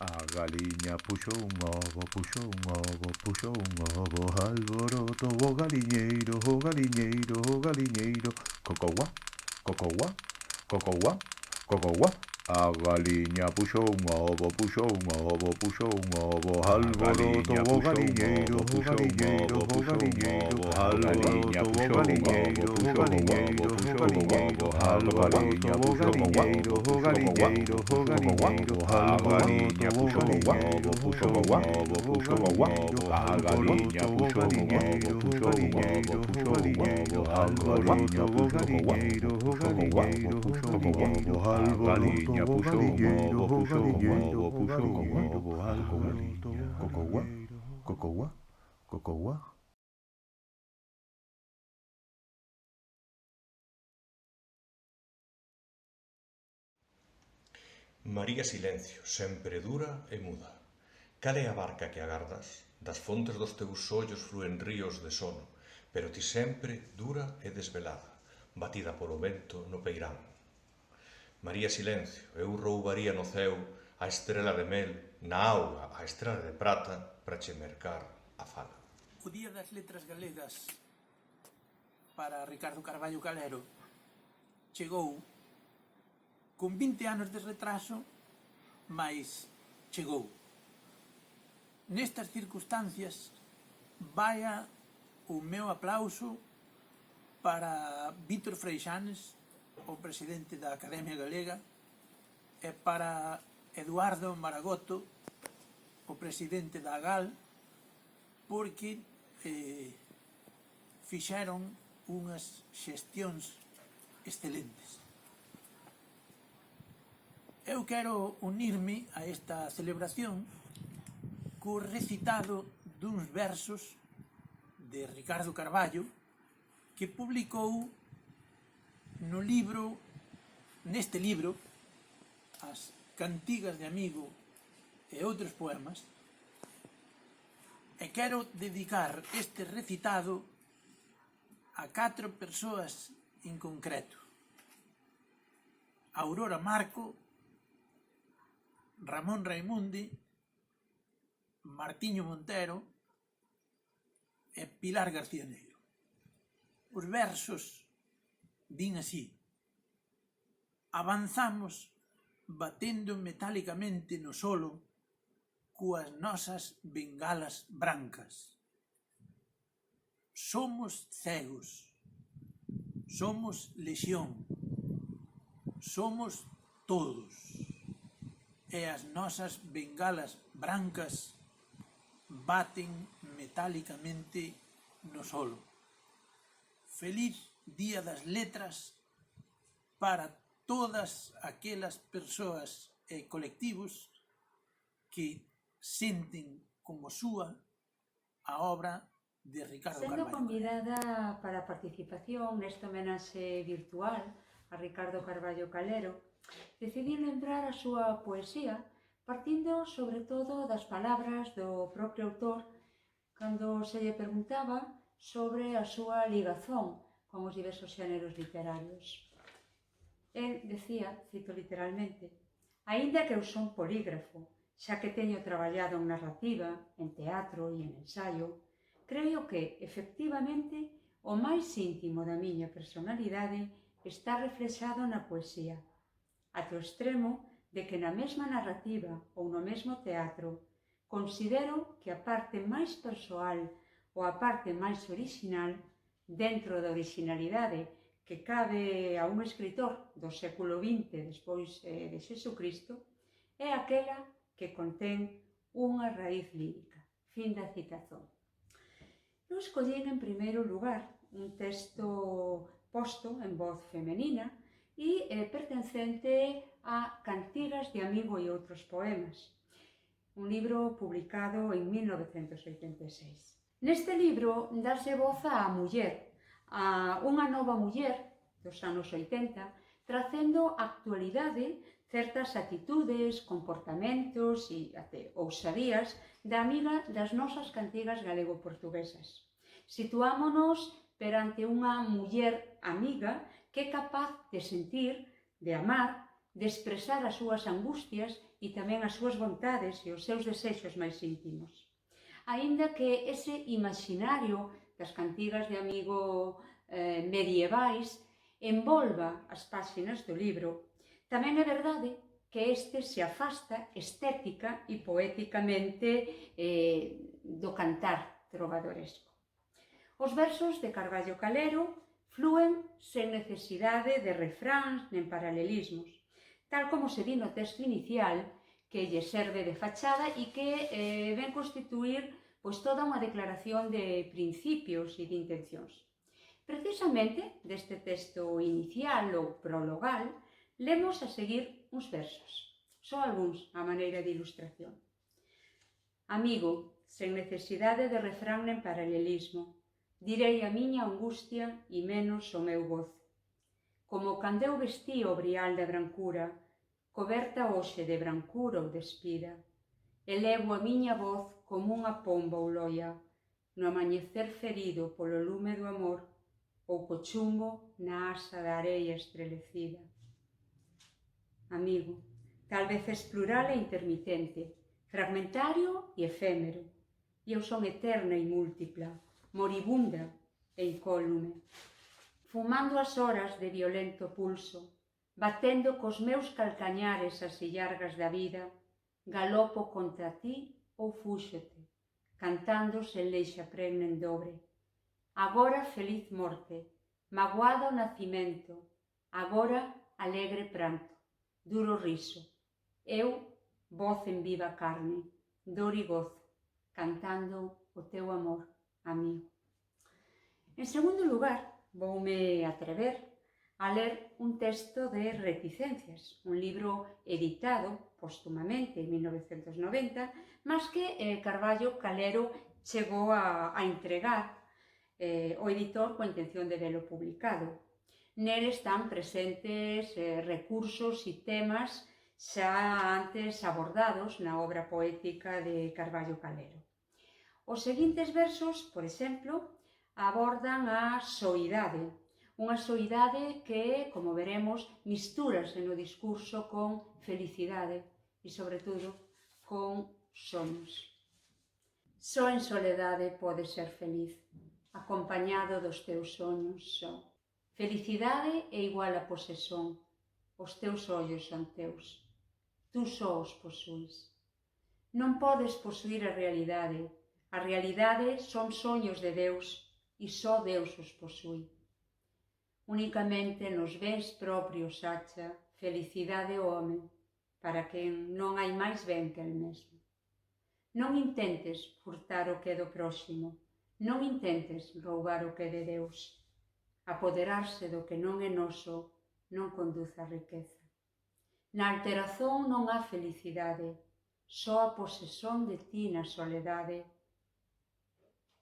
A galiña puxo un ovo, alboroto o galiñeiro, cocouá, cocouá, cocouá, cocouá. A galiña puxo un ovo, alboroto o galiñeiro, alboroto o galiñeiro, a galiña puxo un ovo, alboroto o galiñeiro, a galiña puxo un ovo, alboroto o galiñeiro, cocouá, cocouá. María Silencio, sempre dura e muda. Cal é a barca que agardas? Das fontes dos teus ollos flúen ríos de sono, pero ti sempre dura e desvelada, batida polo vento no peirán. María Silencio, eu roubaría no ceo a estrela de mel, na auga a estrela de prata, para che mercar a fala. O Día das Letras Galegas para Ricardo Carballo Calero chegou con 20 anos de retraso, mas chegou. Nestas circunstancias, vaia o meu aplauso para Vítor Freixanes, o presidente da Academia Galega, e para Eduardo Maragoto, o presidente da AGAL, porque fixeron unhas xestións excelentes. Eu quero unirme a esta celebración co recitado duns versos de Ricardo Carballo que publicou neste libro As Cantigas de Amigo e outros poemas, e quero dedicar este recitado a 4 persoas en concreto: Aurora Marco, Ramón Raimundi, Martiño Montero e Pilar García Negro. Os versos din así: avanzamos batendo metálicamente no solo coas nosas bengalas brancas. Somos cegos, somos lexión, somos todos, e as nosas bengalas brancas baten metálicamente no solo. Feliz Día das Letras para todas aquelas persoas e colectivos que senten como súa a obra de Ricardo Carballo. Sendo convidada para a participación nesta homenaxe virtual a Ricardo Carballo Calero, decidí lembrar a súa poesía partindo sobre todo das palabras do propio autor cando se lle preguntaba sobre a súa ligazón con os diversos xéneros literarios. El decía, cito literalmente: «Aínda que eu son polígrafo, xa que teño traballado en narrativa, en teatro e en ensaio, creo que, efectivamente, o máis íntimo da miña personalidade está reflexado na poesía, ata o extremo de que na mesma narrativa ou no mesmo teatro considero que a parte máis persoal ou a parte máis orixinal, dentro da originalidade que cabe a un escritor do século XX despois de Xesucristo, é aquela que contén unha raíz lírica. Fin da citazón. Eu escollín en primeiro lugar un texto posto en voz femenina e pertencente a Cantigas de amigo e outros poemas, un libro publicado en 1986. Neste libro dáse voz á muller, a unha nova muller dos anos 80, tracendo a actualidade certas actitudes, comportamentos e até ousadías da amiga das nosas cantigas galego-portuguesas. Situámonos perante unha muller amiga que é capaz de sentir, de amar, de expresar as súas angustias e tamén as súas vontades e os seus desexos máis íntimos. Aínda que ese imaginario das cantigas de amigo medievais envolva as páxinas do libro, tamén é verdade que este se afasta estética e poéticamente do cantar trovadoresco. Os versos de Carballo Calero flúen sen necesidade de refráns nen paralelismos, tal como se di no texto inicial, que lle serve de fachada e que ven constituir toda unha declaración de principios e de intencións. Precisamente deste texto inicial ou prologal, lemos a seguir uns versos, só algúns a maneira de ilustración. Amigo, sen necesidade de refrán nen paralelismo, direi a miña angustia e menos o meu gozo. Como cando eu vestí o brial da brancura, coberta hoxe de brancura ou de espira, elevo a miña voz como unha pomba ou loia, no amañecer ferido polo lume do amor, ou co chumbo na asa da areia estrelecida. Amigo, tal vez es plural e intermitente, fragmentario e efémero, e eu son eterna e múltipla, moribunda e incólume, fumando as horas de violento pulso, batendo cos meus calcañares as illargas da vida, galopo contra ti ou fúxete, cantando sen leixa pregna en dobre. Agora feliz morte, magoado nacimento, agora alegre pranto, duro riso. Eu, voz en viva carne, dor e gozo, cantando o teu amor, amigo. En segundo lugar, voume atrever a ler un texto de Reticencias, un libro editado póstumamente en 1990, mas que Carballo Calero chegou a entregar o editor coa intención de velo publicado. Nel están presentes recursos e temas xa antes abordados na obra poética de Carballo Calero. Os seguintes versos, por exemplo, abordan a soidade, unha soidade que, como veremos, mistúrase no discurso con felicidade e, sobre todo, con soños. Só en soledade podes ser feliz, acompañado dos teus soños só. Felicidade é igual a posesión, os teus ollos son teus, tú só os posuís. Non podes posuir a realidade son soños de Deus e só Deus os posúi. Únicamente nos bens propios acha felicidade o home, para quen non hai máis ben que el mesmo. Non intentes furtar o que é do próximo, non intentes roubar o que é de Deus. Apoderarse do que non é noso non conduce a riqueza. Na alterazón non há felicidade, só a posesión de ti na soledade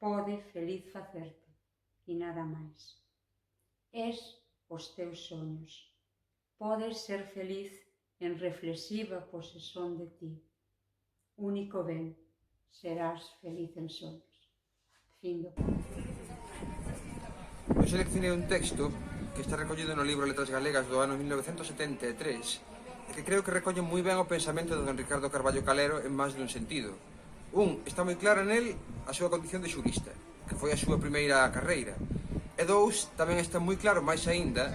pode feliz facerte e nada máis. Es os teus soños. Podes ser feliz en reflexiva posesión de ti. Único ben, serás feliz en soños. Fin do conto. Eu seleccionei un texto que está recollido no libro Letras Galegas do ano 1973 e que creo que recolle moi ben o pensamento de don Ricardo Carballo Calero en máis dun sentido. Un, está moi clara nel a súa condición de xurista, que foi a súa primeira carreira. E dous, tamén está moi claro máis aínda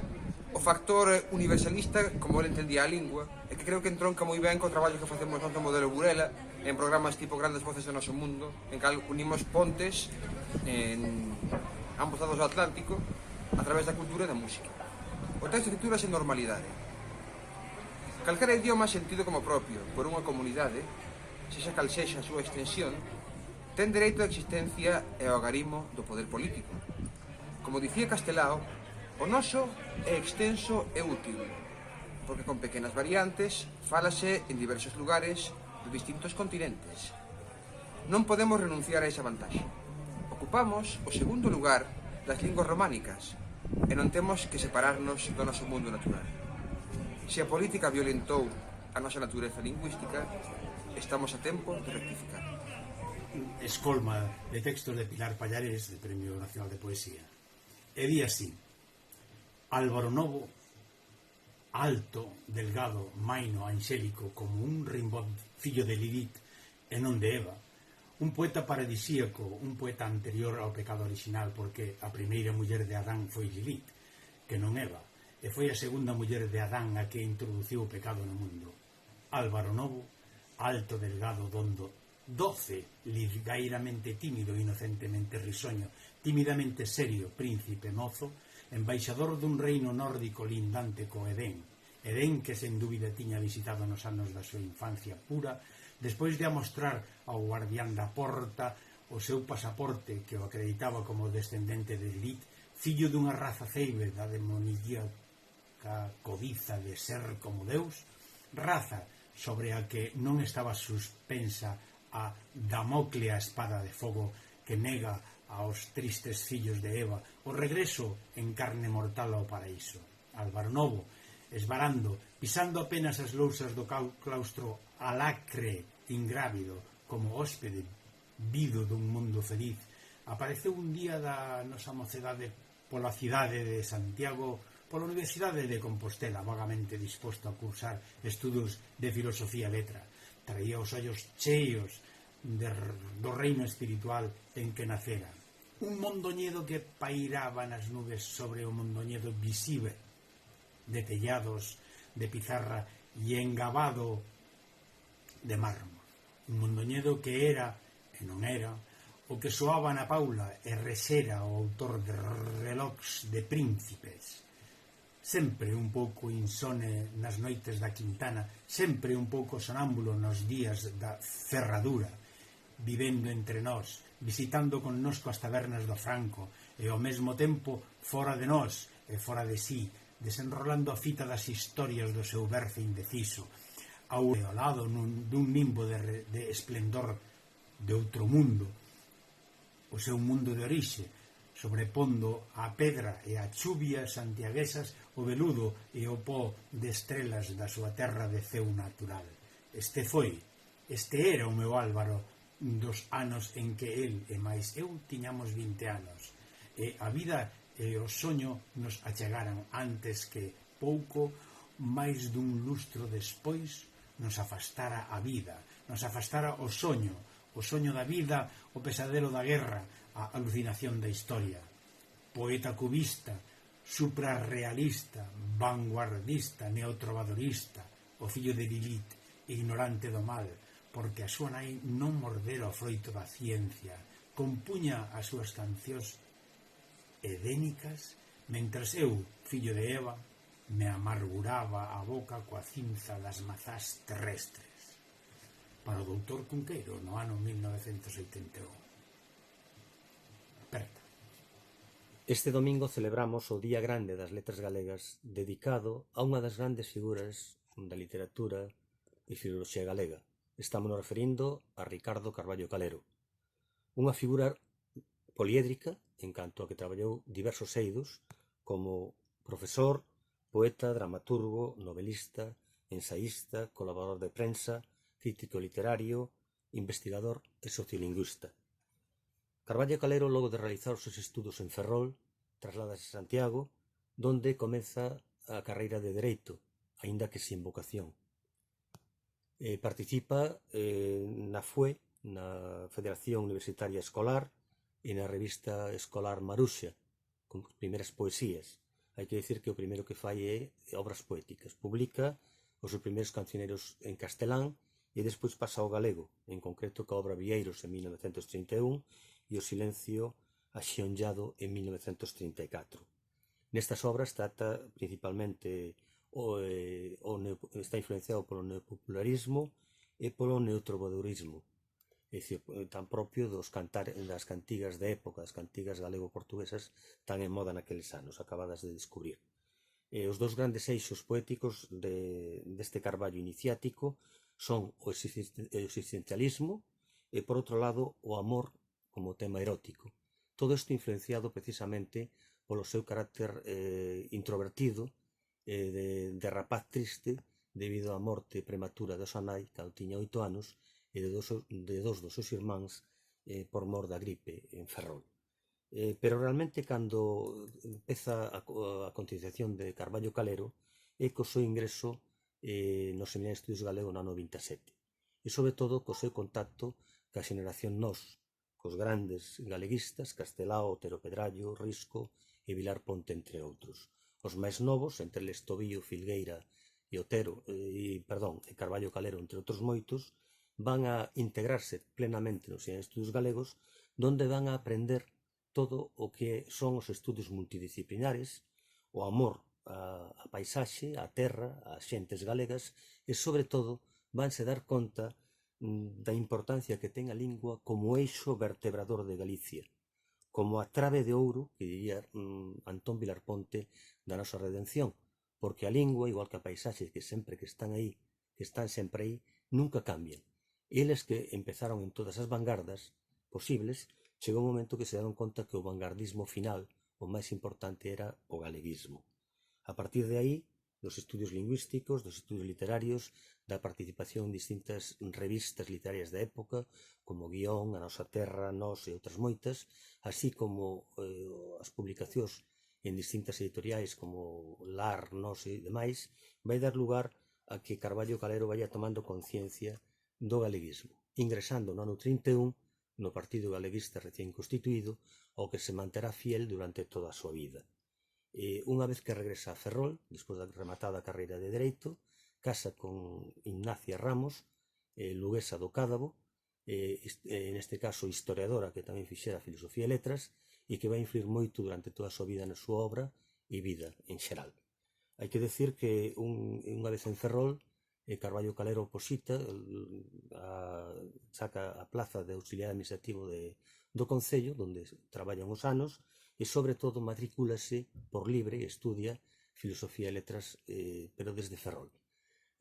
o factor universalista, como ele entendía a lingua, e que creo que entronca moi ben co traballo que facemos no modelo Burela, en programas tipo Grandes Voces do Noso Mundo, en cal unimos pontes en ambos lados do Atlántico a través da cultura e da música. O texto titúlase Normalidade. Calquera idioma sentido como propio por unha comunidade, sexa cal sexa a súa extensión, ten dereito á existencia e ao agarimo do poder político. Como dicía Castelao, o noso é extenso e útil, porque con pequenas variantes fálase en diversos lugares de distintos continentes. Non podemos renunciar a esa vantaxe. Ocupamos o segundo lugar das linguas románicas e non temos que separarnos do noso mundo natural. Se a política violentou a nosa natureza lingüística, estamos a tempo de rectificar. Escolma de textos de Pilar Pallares, de Premio Nacional de Poesía. E di así: Álvaro Novo, alto, delgado, maino, angélico, como un rimbón fillo de Lilith e non de Eva, un poeta paradisíaco, un poeta anterior ao pecado original, porque a primeira muller de Adán foi Lilith, que non Eva, e foi a segunda muller de Adán a que introduciu o pecado no mundo. Álvaro Novo, alto, delgado, dondo, doce, ligairamente tímido, inocentemente risoño, tímidamente serio, príncipe mozo, embaixador dun reino nórdico lindante co Edén, Edén que sen dúbida tiña visitado nos anos da súa infancia pura, despois de amostrar ao guardián da porta o seu pasaporte que o acreditaba como descendente de Lilith, fillo dunha raza ceibe da demoníaca codiza de ser como Deus, raza sobre a que non estaba suspensa a Damóclea espada de fogo que nega aos tristes fillos de Eva o regreso en carne mortal ao paraíso. Álvaro Novo, esvarando, pisando apenas as lousas do claustro alacre ingrávido como hóspede vido dun mundo feliz, apareceu un día da nosa mocedade pola cidade de Santiago, pola Universidade de Compostela, vagamente disposto a cursar estudos de filosofía e letra. Traía os ollos cheios do reino espiritual en que nacera. Un mondoñedo que pairaba nas nubes sobre o mondoñedo visible, de tellados, de pizarra e engabado de mármol. Un mondoñedo que era, e non era, o que soaba na Paula e rexera o autor de relóx de príncipes. Sempre un pouco insone nas noites da Quintana, sempre un pouco sonámbulo nos días da ferradura, vivendo entre nós, visitando connosco as tabernas do Franco e ao mesmo tempo fora de nós e fora de sí, desenrolando a fita das historias do seu berce indeciso, aureolado dun nimbo de esplendor de outro mundo, o seu mundo de orixe, sobrepondo a pedra e a chuvia santiaguesas o veludo e o pó de estrelas da súa terra de ceu natural. Este era o meu Álvaro dos anos en que el e máis eu tiñamos 20 anos, e a vida e o soño nos achegaran antes que pouco máis dun lustro despois nos afastara a vida, nos afastara o soño da vida, o pesadelo da guerra, a alucinación da historia. Poeta cubista, suprarrealista, vanguardista, neotrovadorista, o fillo de Lilith, ignorante do mal, porque a súa nai non mordera o froito da ciencia, compuña as súas cancións edénicas, mentres eu, fillo de Eva, me amarguraba a boca coa cinza das mazás terrestres. Para o doutor Cunqueiro, no ano 1981. Aperta. Este domingo celebramos o Día Grande das Letras Galegas, dedicado a unha das grandes figuras da literatura e filoloxía galega. Estamos nos referindo a Ricardo Carballo Calero, unha figura poliédrica en canto a que traballou diversos eidos como profesor, poeta, dramaturgo, novelista, ensaísta, colaborador de prensa, crítico literario, investigador e sociolingüista. Carballo Calero, logo de realizar os seus estudos en Ferrol, trasládase a Santiago, donde comeza a carreira de Dereito, aínda que sin vocación. Participa na FUE, na Federación Universitaria Escolar, e na revista escolar Maruxa, con as primeiras poesías. Hai que dicir que o primeiro que fai é obras poéticas. Publica os seus primeiros cancioneros en castelán e despois pasa ao galego, en concreto ca obra Vieiros en 1931 e o Silencio axionllado en 1934. Nestas obras trata principalmente está influenciado polo neopopularismo e polo neotrovadorismo, é dicir, tan propio das cantigas de época, das cantigas galego-portuguesas tan en moda naqueles anos, acabadas de descubrir. Os dous grandes eixos poéticos deste Carballo iniciático son o existencialismo e, por outro lado, o amor como tema erótico. Todo isto influenciado precisamente polo seu carácter introvertido, de rapaz triste debido á morte prematura da súa nai, cando tiña 8 anos, e de dos dos seus irmáns por mor da gripe en Ferrol. Pero realmente cando empeza a continuación de Carballo Calero é co seu ingreso no Seminario de Estudios Galego no ano 27 e sobre todo co seu contacto ca xeneración nós, cos grandes galeguistas Castelao, Otero Pedrallo, Risco e Vilar Ponte, entre outros. Os máis novos, entre eles Tobío, Filgueira e Carballo Calero, entre outros moitos, van a integrarse plenamente nos estudios galegos, donde van a aprender todo o que son os estudios multidisciplinares, o amor á paisaxe, á terra, ás xentes galegas, e, sobre todo, vanse dar conta da importancia que ten a lingua como eixo vertebrador de Galicia, como a trave de ouro, que diría Antón Vilar Ponte, da nosa redención, porque a lingua, igual que a paisaxe, que están sempre aí, nunca cambian. Eles que empezaron en todas as vanguardas posibles, chegou un momento que se deron conta que o vanguardismo final, o máis importante, era o galeguismo. A partir de aí, dos estudios lingüísticos, dos estudios literarios, da participación en distintas revistas literarias da época, como Guión, A Nosa Terra, Nós e outras moitas, así como as publicacións en distintas editoriais como Lar, Nós e demais, vai dar lugar a que Carballo Calero vaya tomando conciencia do galeguismo, ingresando no ano 31 no Partido Galeguista recén constituído, ao que se manterá fiel durante toda a súa vida. Unha vez que regresa a Ferrol, despois da rematada carreira de Dereito, casa con Ignacia Ramos, luguesa do Cádabo, neste caso historiadora que tamén fixera Filosofía e Letras, e que vai influir moito durante toda a súa vida na súa obra e vida en xeral. Hai que decir que unha vez en Ferrol, Carballo Calero oposita, saca a plaza de auxiliar administrativo do Concello, onde traballa uns anos, e sobre todo matricúlase por libre e estudia Filosofía e Letras, pero desde Ferrol.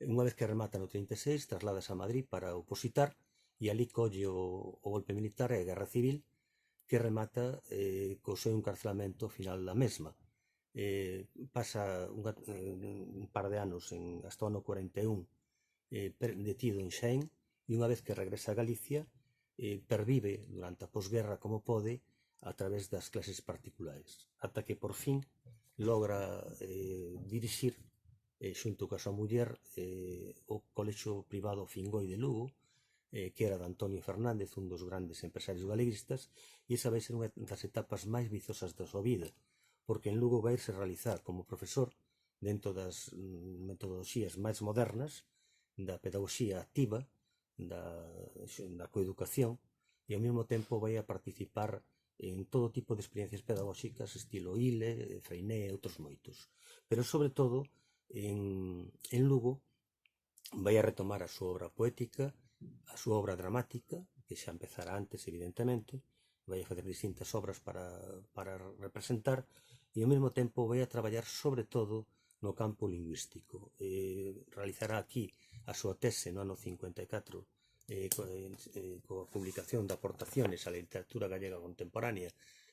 Unha vez que remata no 36, trasladas a Madrid para opositar, e ali colle o golpe militar e a Guerra Civil, que remata co seu encarcelamento final da mesma. Pasa un par de anos hasta o ano 41 detido en Xaén, e unha vez que regresa a Galicia pervive durante a posguerra como pode a través das clases particulares, ata que por fin logra dirixir xunto coa súa muller o colexio privado Fingoi de Lugo, que era de Antonio Fernández, un dos grandes empresarios galeguistas, e esa vai ser unha das etapas máis vizosas da súa vida, porque en Lugo vai irse realizar como profesor dentro das metodoloxías máis modernas da pedagogía activa, da coeducación, e ao mesmo tempo vai a participar en todo tipo de experiencias pedagóxicas estilo Ile, Freiné e outros moitos. Pero, sobre todo, en Lugo vai a retomar a súa obra poética, a súa obra dramática, que xa empezara antes, evidentemente, vai a facer distintas obras para representar, e ao mesmo tempo vai a traballar sobre todo no campo lingüístico. Realizará aquí a súa tese no ano 54 coa publicación de Aportaciones á literatura gallega contemporánea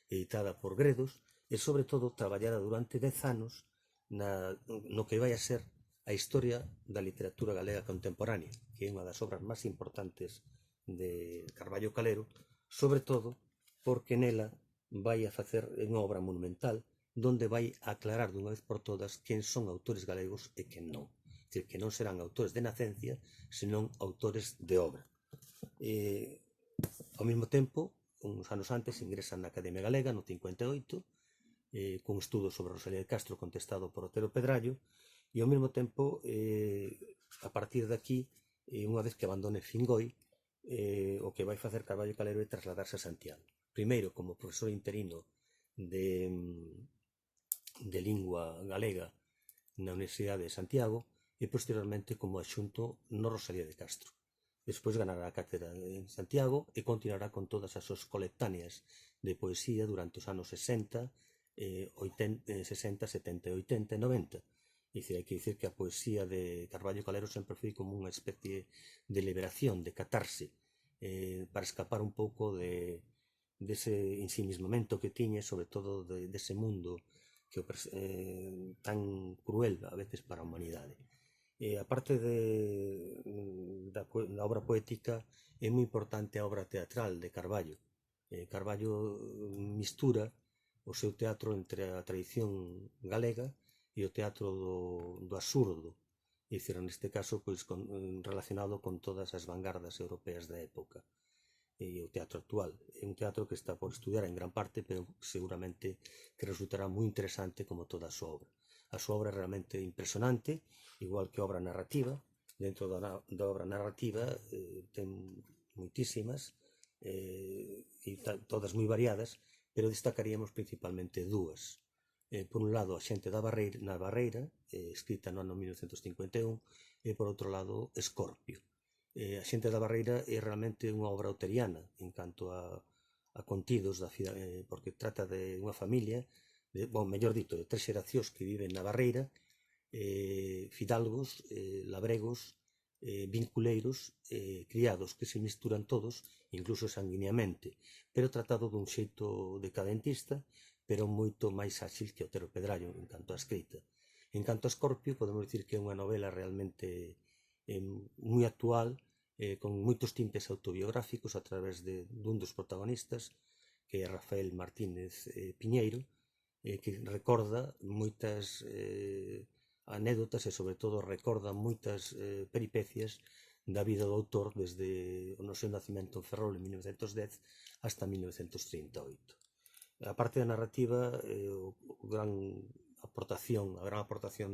editada por Gredos, e sobre todo traballará durante 10 anos no que vai a ser a historia da literatura galega contemporánea, que é unha das obras máis importantes de Carballo Calero, sobre todo porque nela vai a facer unha obra monumental donde vai a aclarar dunha vez por todas quen son autores galegos e quen non. É dicir, que non serán autores de nacencia, senón autores de obra. Ao mesmo tempo, uns anos antes, ingresa na Academia Galega, no 58, cun estudo sobre Rosalía de Castro contestado por Otero Pedrallo, e ao mesmo tempo, a partir de aquí, unha vez que abandone Fingoi, o que vai facer Carballo Calero é trasladarse a Santiago. Primeiro, como profesor interino de lingua galega na Universidade de Santiago e posteriormente como adxunto no Rosalía de Castro. Despois ganará a cátedra en Santiago e continuará con todas as súas colectáneas de poesía durante os anos 60, 60, 70, 80 e 90. Hai que dicir que a poesía de Carballo Calero sempre foi como unha especie de liberación, de catarse, para escapar un pouco dese ensimismamento que tiñe, sobre todo dese mundo tan cruel a veces para a humanidade. A parte da obra poética, é moi importante a obra teatral de Carballo. Carballo mistura o seu teatro entre a tradición galega e o teatro do absurdo, é dicir, neste caso relacionado con todas as vanguardas europeas da época e o teatro actual. É un teatro que está por estudiar en gran parte, pero seguramente que resultará moi interesante como toda a súa obra. A súa obra é realmente impresionante, igual que a obra narrativa. Dentro da obra narrativa ten moitísimas e todas moi variadas, pero destacaríamos principalmente dúas. Por un lado, A xente na Barreira, escrita no ano 1951, e por outro lado, Escorpio. A xente da Barreira é realmente unha obra auteriana en canto a contidos, porque trata de unha familia, mellor dito, de 3 xeracións que viven na Barreira, fidalgos, labregos, vinculeiros, criados que se misturan todos, incluso sanguineamente, pero tratado dun xeito decadentista, pero moito máis áxil que Otero Pedrallo en canto a escrita. En canto a Escorpio, podemos dicir que é unha novela realmente moi actual, con moitos tintes autobiográficos a través dun dos protagonistas, que é Rafael Martínez Piñeiro, que recorda moitas anécdotas e, sobre todo, recorda moitas peripecias da vida do autor desde o seu nacimento en Ferrol en 1910 hasta 1938. A parte da narrativa, a gran aportación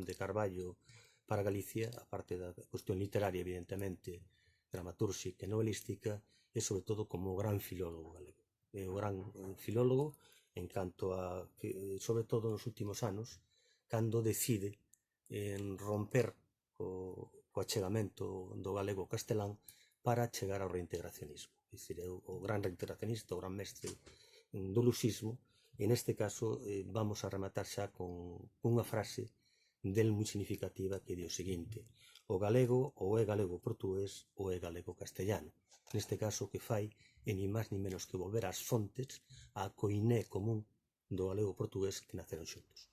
de Carballo para Galicia, a parte da cuestión literaria, evidentemente, dramatúrxica e novelística, é sobre todo como gran filólogo galego. É o gran filólogo en canto a que, sobre todo nos últimos anos, cando decide romper o achegamento do galego ao castelán para chegar ao reintegracionismo. É dicir, é o gran reintegracionista, o gran mestre do luxismo, e neste caso vamos a rematar xa con unha frase del moi significativa que di o seguinte: o galego ou é galego-portugués ou é galego-castellano. Neste caso o que fai é ni máis ni menos que volver ás fontes, á coiné común do galego-portugués que naceron xuntos.